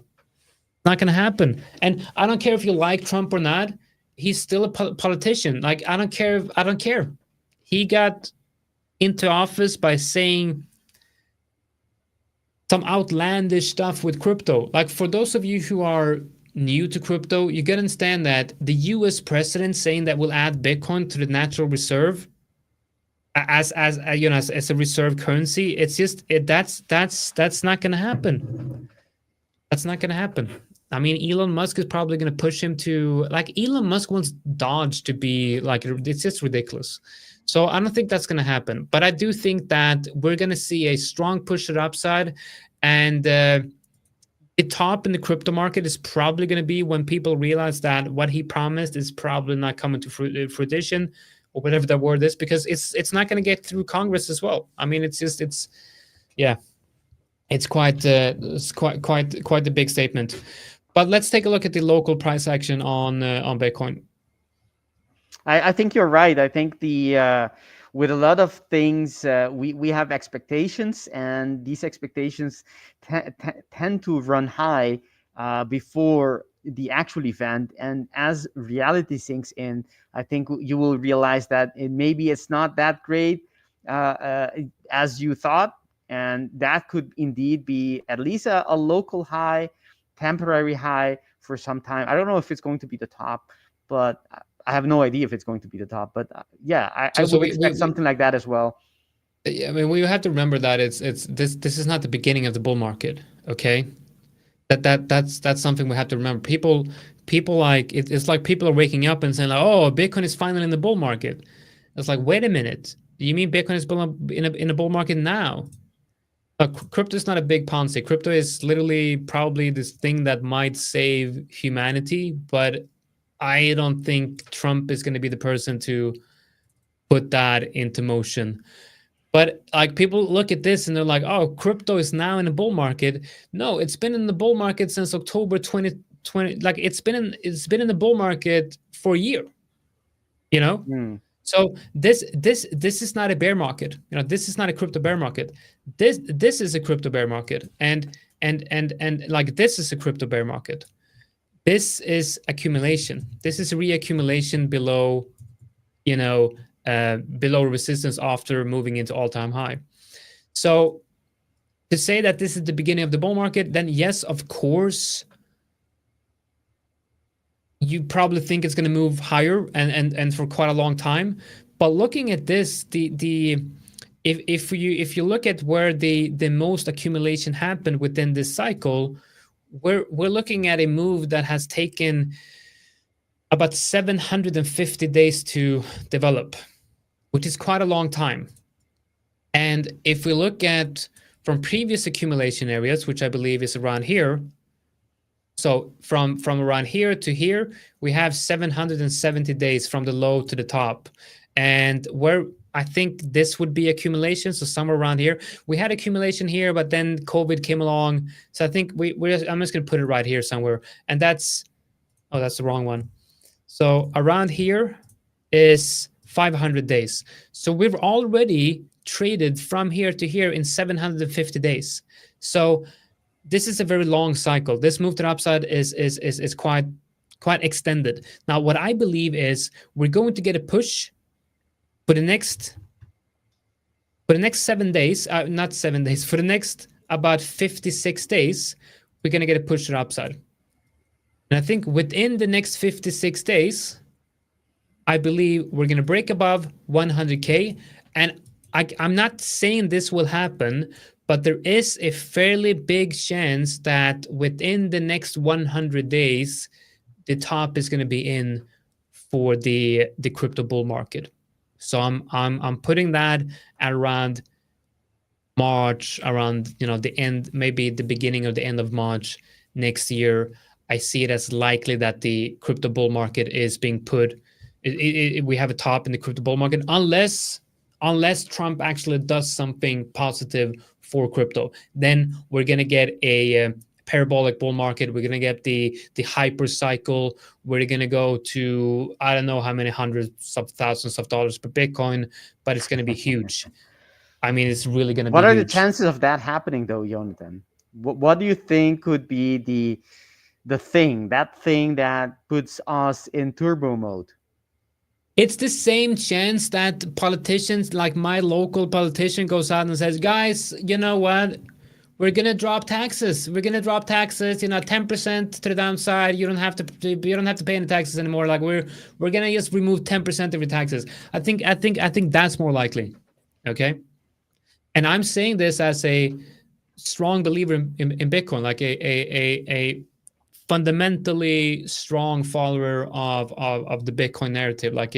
going to happen. And I don't care if you like Trump or not. He's still a politician. Like I don't care. I don't care. He got into office by saying some outlandish stuff with crypto. Like for those of you who are new to crypto, you gotta understand that the U.S. president saying that we'll add Bitcoin to the natural reserve as a reserve currency, it's just that's not gonna happen. That's not gonna happen. I mean, Elon Musk is probably gonna push him to like Elon Musk wants Dodge to be like it's just ridiculous. So I don't think that's going to happen. But I do think that we're going to see a strong push to the upside. And the top in the crypto market is probably going to be when people realize that what he promised is probably not coming to fruition or whatever that word is, because it's not going to get through Congress as well. I mean, it's quite a big statement. But let's take a look at the local price action on Bitcoin. I think you're right. I think with a lot of things, we have expectations, and these expectations tend to run high before the actual event. And as reality sinks in, I think you will realize that maybe it's not that great as you thought, and that could indeed be at least a local high, temporary high for some time. I don't know if it's going to be the top, but I have no idea if it's going to be the top, but I would expect something like that as well. I mean, we have to remember that it's this is not the beginning of the bull market. Okay, that's something we have to remember. People like it's like people are waking up and saying like, oh, Bitcoin is finally in the bull market. It's like, wait a minute, do you mean Bitcoin is in a bull market now? Crypto is not a big Ponzi. Crypto is literally probably this thing that might save humanity, but I don't think Trump is going to be the person to put that into motion. But like people look at this and they're like, oh, crypto is now in a bull market. No, it's been in the bull market since October 2020. Like it's been in the bull market for a year. So this is not a bear market. This is not a crypto bear market. This is a crypto bear market. And like this is a crypto bear market. This is accumulation. This is reaccumulation below, below resistance after moving into all-time high. So to say that this is the beginning of the bull market, then yes, of course, you probably think it's going to move higher and for quite a long time. But looking at this, if you look at where the most accumulation happened within this cycle, we're looking at a move that has taken about 750 days to develop, which is quite a long time. And if we look at from previous accumulation areas, which I believe is around here, so from around here to here, we have 770 days from the low to the top. And where I think this would be accumulation, so somewhere around here. We had accumulation here, but then COVID came along. So I think I'm just going to put it right here somewhere. And that's the wrong one. So around here is 500 days. So we've already traded from here to here in 750 days. So this is a very long cycle. This move to the upside is quite extended. Now, what I believe is we're going to get a push for the next 7 days, not 7 days, for the next about 56 days, we're going to get a push to the upside. And I think within the next 56 days, I believe we're going to break above 100K. And I'm not saying this will happen, but there is a fairly big chance that within the next 100 days, the top is going to be in for the crypto bull market. So I'm putting that at around March, around the end, maybe the beginning or the end of March next year. I see it as likely that the crypto bull market is being put. We have a top in the crypto bull market, unless unless Trump actually does something positive for crypto. Then we're going to get a parabolic bull market. We're going to get the hyper cycle. We're going to go to, I don't know how many hundreds of thousands of dollars per Bitcoin, but it's going to be huge. I mean, it's really going to be What are the huge. chances of that happening, though, Jonatan? What do you think could be the thing that puts us in turbo mode? It's the same chance that politicians, like my local politician, goes out and says, guys, you know what? We're gonna drop taxes. We're gonna drop taxes, 10% to the downside. You don't have to pay any taxes anymore. Like we're gonna just remove 10% of your taxes. I think that's more likely. Okay. And I'm saying this as a strong believer in Bitcoin, like a fundamentally strong follower of the Bitcoin narrative. Like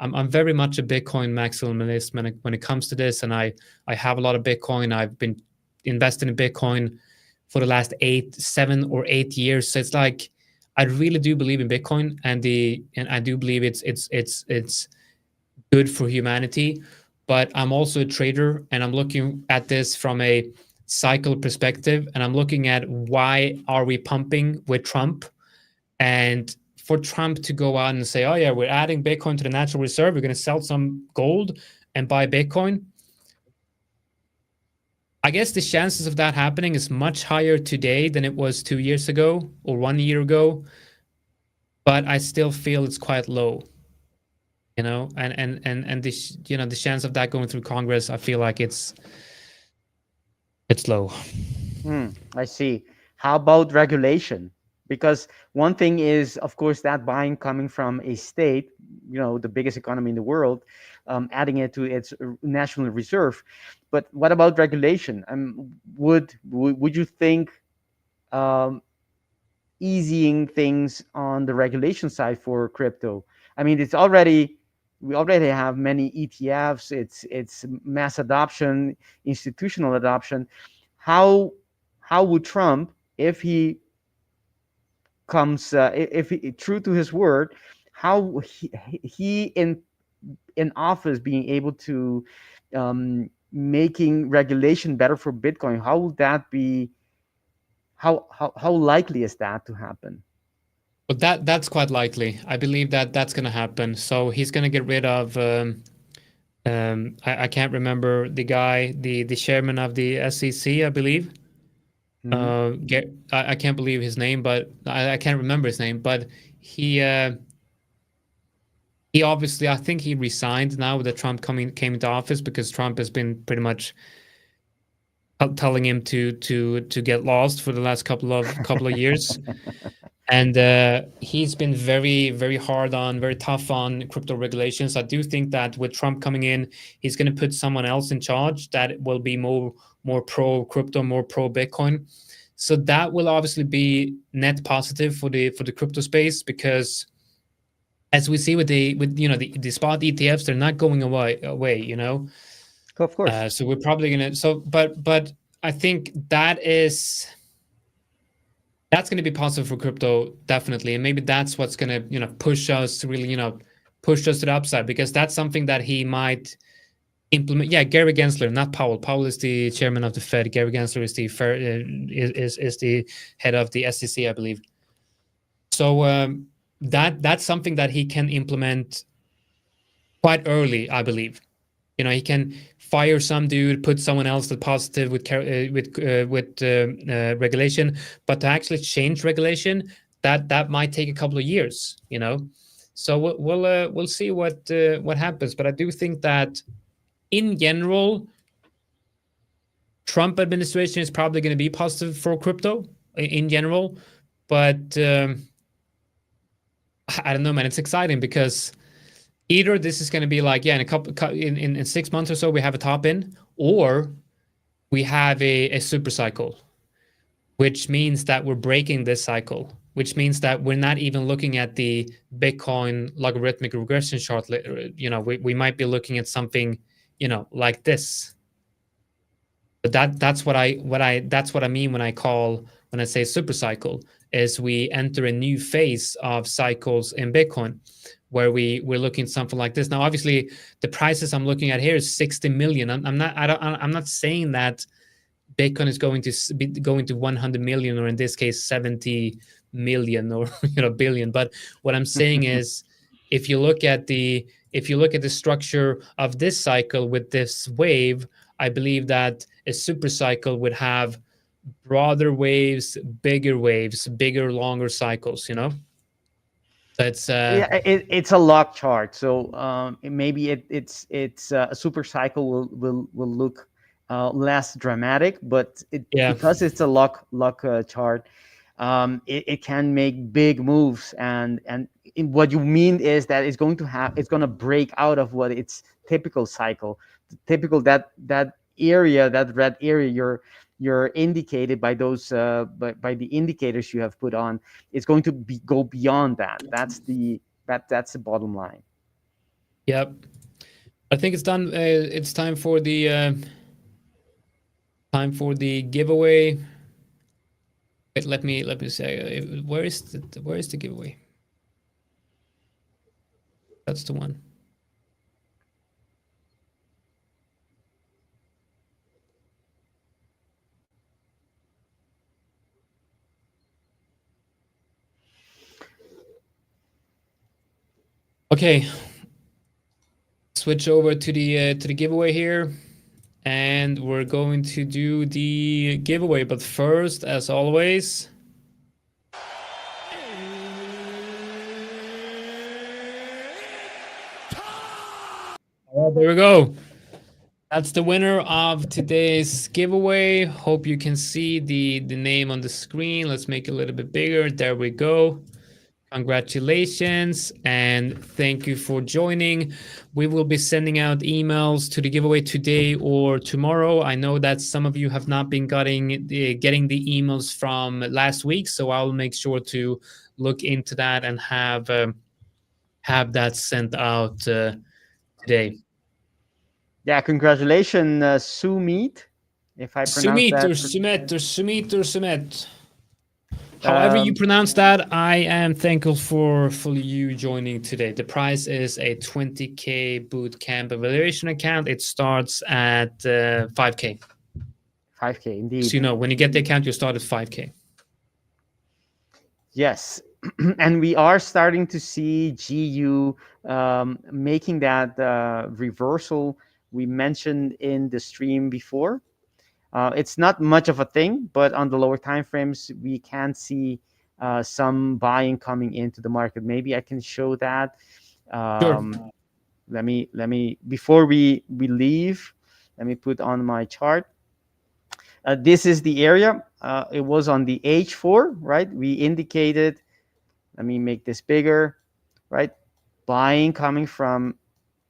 I'm very much a Bitcoin maximalist when it comes to this, and I have a lot of Bitcoin. I've been investing in Bitcoin for the last 7 or 8 years. So it's like I really do believe in Bitcoin, and I do believe it's good for humanity. But I'm also a trader, and I'm looking at this from a cycle perspective, and I'm looking at why are we pumping with Trump, and for Trump to go out and say, oh yeah, we're adding Bitcoin to the natural reserve, we're going to sell some gold and buy Bitcoin. I guess the chances of that happening is much higher today than it was 2 years ago or 1 year ago, but I still feel it's quite low. And the chance of that going through Congress, I feel like it's low. I see. How about regulation? Because one thing is, of course, that buying coming from a state, the biggest economy in the world, adding it to its national reserve. But what about regulation? Would you think um, easing things on the regulation side for crypto? I mean, we already have many ETFs. It's mass adoption, institutional adoption. How would Trump, if he comes, if he true to his word, how he in office being able to making regulation better for Bitcoin? How would that be? How likely is that to happen? But that's quite likely. I believe that that's going to happen. So he's going to get rid of. I can't remember the guy, the chairman of the SEC, I believe. I can't believe his name, but I can't remember his name. But he obviously, I think he resigned now that Trump came into office, because Trump has been pretty much telling him to get lost for the last couple of years. And he's been very, very very tough on crypto regulations. I do think that with Trump coming in, he's going to put someone else in charge that will be more pro crypto, more pro Bitcoin. So that will obviously be net positive for the crypto space, because as we see with the spot ETFs, they're not going away. Of course. So we're probably gonna. But I think that's going to be positive for crypto, definitely, and maybe that's what's going to push us to really push us to the upside, because that's something that he might implement. Yeah, Gary Gensler, not Powell. Powell is the chairman of the Fed. Gary Gensler is the head of the SEC, I believe. So that's something that he can implement quite early, I believe. He can fire some dude, put someone else that's positive with regulation, but to actually change regulation, that might take a couple of years. So we'll see what happens. But I do think that in general, Trump administration is probably going to be positive for crypto in general. But I don't know, man. It's exciting because either this is going to be like, yeah, in 6 months or so, we have a top in, or we have a super cycle, which means that we're breaking this cycle, which means that we're not even looking at the Bitcoin logarithmic regression chart. We might be looking at something, like this. But that's what I mean when I say super cycle, is we enter a new phase of cycles in Bitcoin. where we're looking at something like this. Now, obviously, the prices I'm looking at here is 60 million. I'm not saying that Bitcoin is going to be going to 100 million, or in this case 70 million, or billion. But what I'm saying is, if you look at the structure of this cycle with this wave, I believe that a super cycle would have broader waves, bigger, longer cycles. That's Yeah, it's a lock chart, so maybe it's a super cycle will look less dramatic, but yeah, because it's a lock chart, it can make big moves, and what you mean is that it's going to break out of what its typical cycle, typical that area, that red area you're indicated by those by the indicators you have put on. It's going to go beyond that. That's the bottom line. yep. I think it's done. It's time for the giveaway. Wait, let me say, where is the giveaway? That's the one. Okay, switch over to the giveaway here, and we're going to do the giveaway. But first, as always, there we go. That's the winner of today's giveaway. Hope you can see the name on the screen. Let's make it a little bit bigger. There we go. Congratulations and thank you for joining. We will be sending out emails to the giveaway today or tomorrow. I know that some of you have not been getting the emails from last week, so I'll make sure to look into that and have that sent out today. Yeah, congratulations, Sumit, if I pronounce Sumit that. or Sumet or Sumit or Sumet. However you pronounce that, I am thankful for you joining today. The prize is a 20K bootcamp evaluation account. It starts at 5K. 5K, indeed. So when you get the account, you start at 5K. Yes. And we are starting to see GU making that reversal we mentioned in the stream before. It's not much of a thing, but on the lower time frames, we can see some buying coming into the market. Maybe I can show that. Sure. Let me before we leave, let me put on my chart. This is the area. It was on the H4, right? We indicated. Let me make this bigger, right? Buying coming from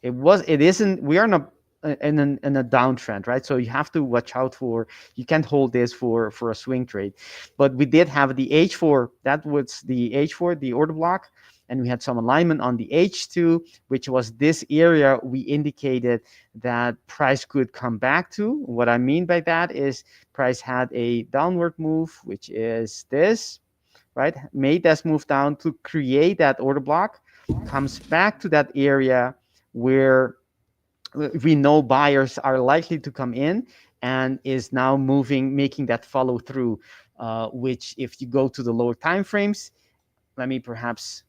it isn't, we are in a downtrend, right? So you have to watch out for, you can't hold this for a swing trade. But we did have the H4, that was the H4, the order block, and we had some alignment on the H2, which was this area we indicated that price could come back to. What I mean by that is price had a downward move, which is this, right? Made this move down to create that order block, comes back to that area where we know buyers are likely to come in, and is now moving, making that follow through, which if you go to the lower time frames, let me perhaps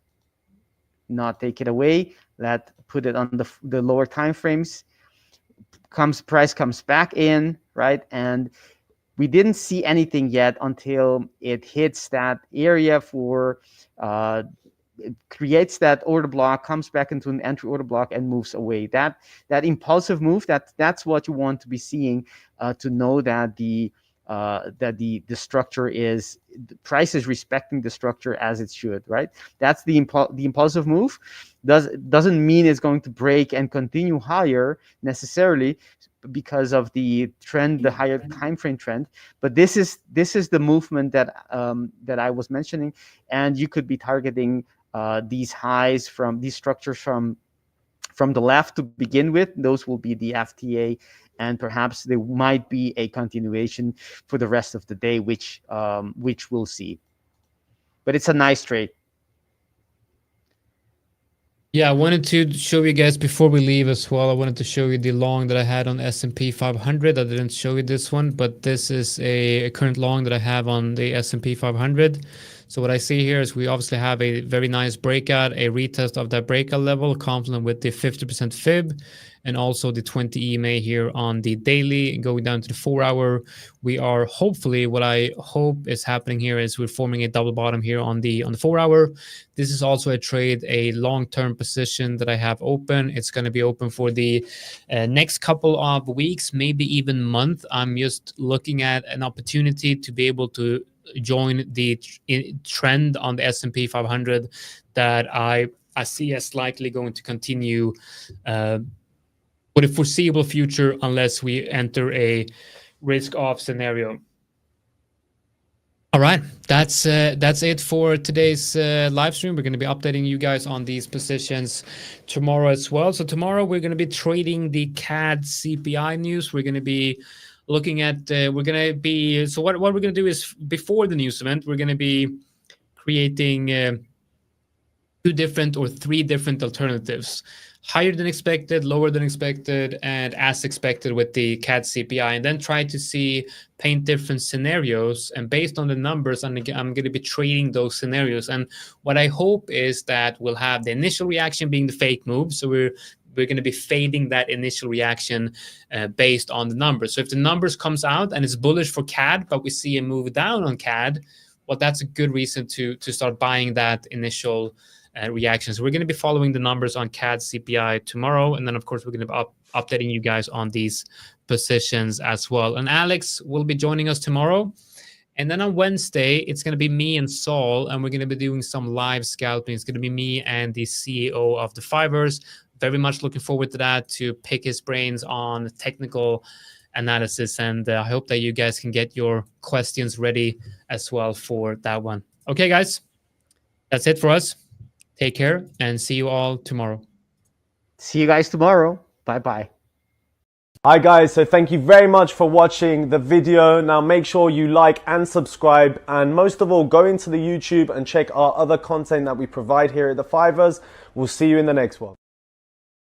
not take it away, let put it on the lower time frames, price comes back in, right? And we didn't see anything yet until it hits that area for it creates that order block, comes back into an entry order block, and moves away. That impulsive move, that's what you want to be seeing, to know that the structure is, the price is respecting the structure as it should, right? That's the impulsive move. Doesn't mean it's going to break and continue higher necessarily, because of the trend, the higher time frame trend. But this is the movement that I was mentioning, and you could be targeting these highs from these structures from the left to begin with. Those will be the FTA, and perhaps there might be a continuation for the rest of the day, which we'll see. But it's a nice trade. Yeah, I wanted to show you guys before we leave as well. I wanted to show you the long that I had on S&P 500. I didn't show you this one, but this is a current long that I have on the S&P 500. So what I see here is we obviously have a very nice breakout, a retest of that breakout level, confluent with the 50% fib, and also the 20 EMA here on the daily, going down to the 4-hour. We are hopefully, what I hope is happening here is we're forming a double bottom here on the 4-hour. This is also a trade, a long-term position that I have open. It's going to be open for the next couple of weeks, maybe even month. I'm just looking at an opportunity to be able to join the trend on the S&P 500 that I see as likely going to continue for the foreseeable future, unless we enter a risk-off scenario. All right, that's it for today's live stream. We're going to be updating you guys on these positions tomorrow as well. So tomorrow we're going to be trading the CAD CPI news. We're going to be looking at so what we're going to do is, before the news event, we're going to be creating 2 different or 3 different alternatives: higher than expected, lower than expected, and as expected with the CAD CPI, and then try to paint different scenarios. And based on the numbers, I'm going to be trading those scenarios. And what I hope is that we'll have the initial reaction being the fake move. So we're going to be fading that initial reaction based on the numbers. So if the numbers comes out and it's bullish for CAD, but we see a move down on CAD, well, that's a good reason to start buying that initial reactions. We're going to be following the numbers on CAD CPI tomorrow, and then of course we're going to be updating you guys on these positions as well. And Alex will be joining us tomorrow, and then on Wednesday it's going to be me and Saul, and we're going to be doing some live scalping. It's going to be me and the CEO of The5ers. Very much looking forward to that, to pick his brains on technical analysis, and I hope that you guys can get your questions ready as well for that one. Okay, guys, that's it for us. Take care and see you all tomorrow. See you guys tomorrow. Bye-bye. Hi guys, so thank you very much for watching the video. Now make sure you like and subscribe, and most of all, go into the YouTube and check our other content that we provide here at The5ers. We'll see you in the next one.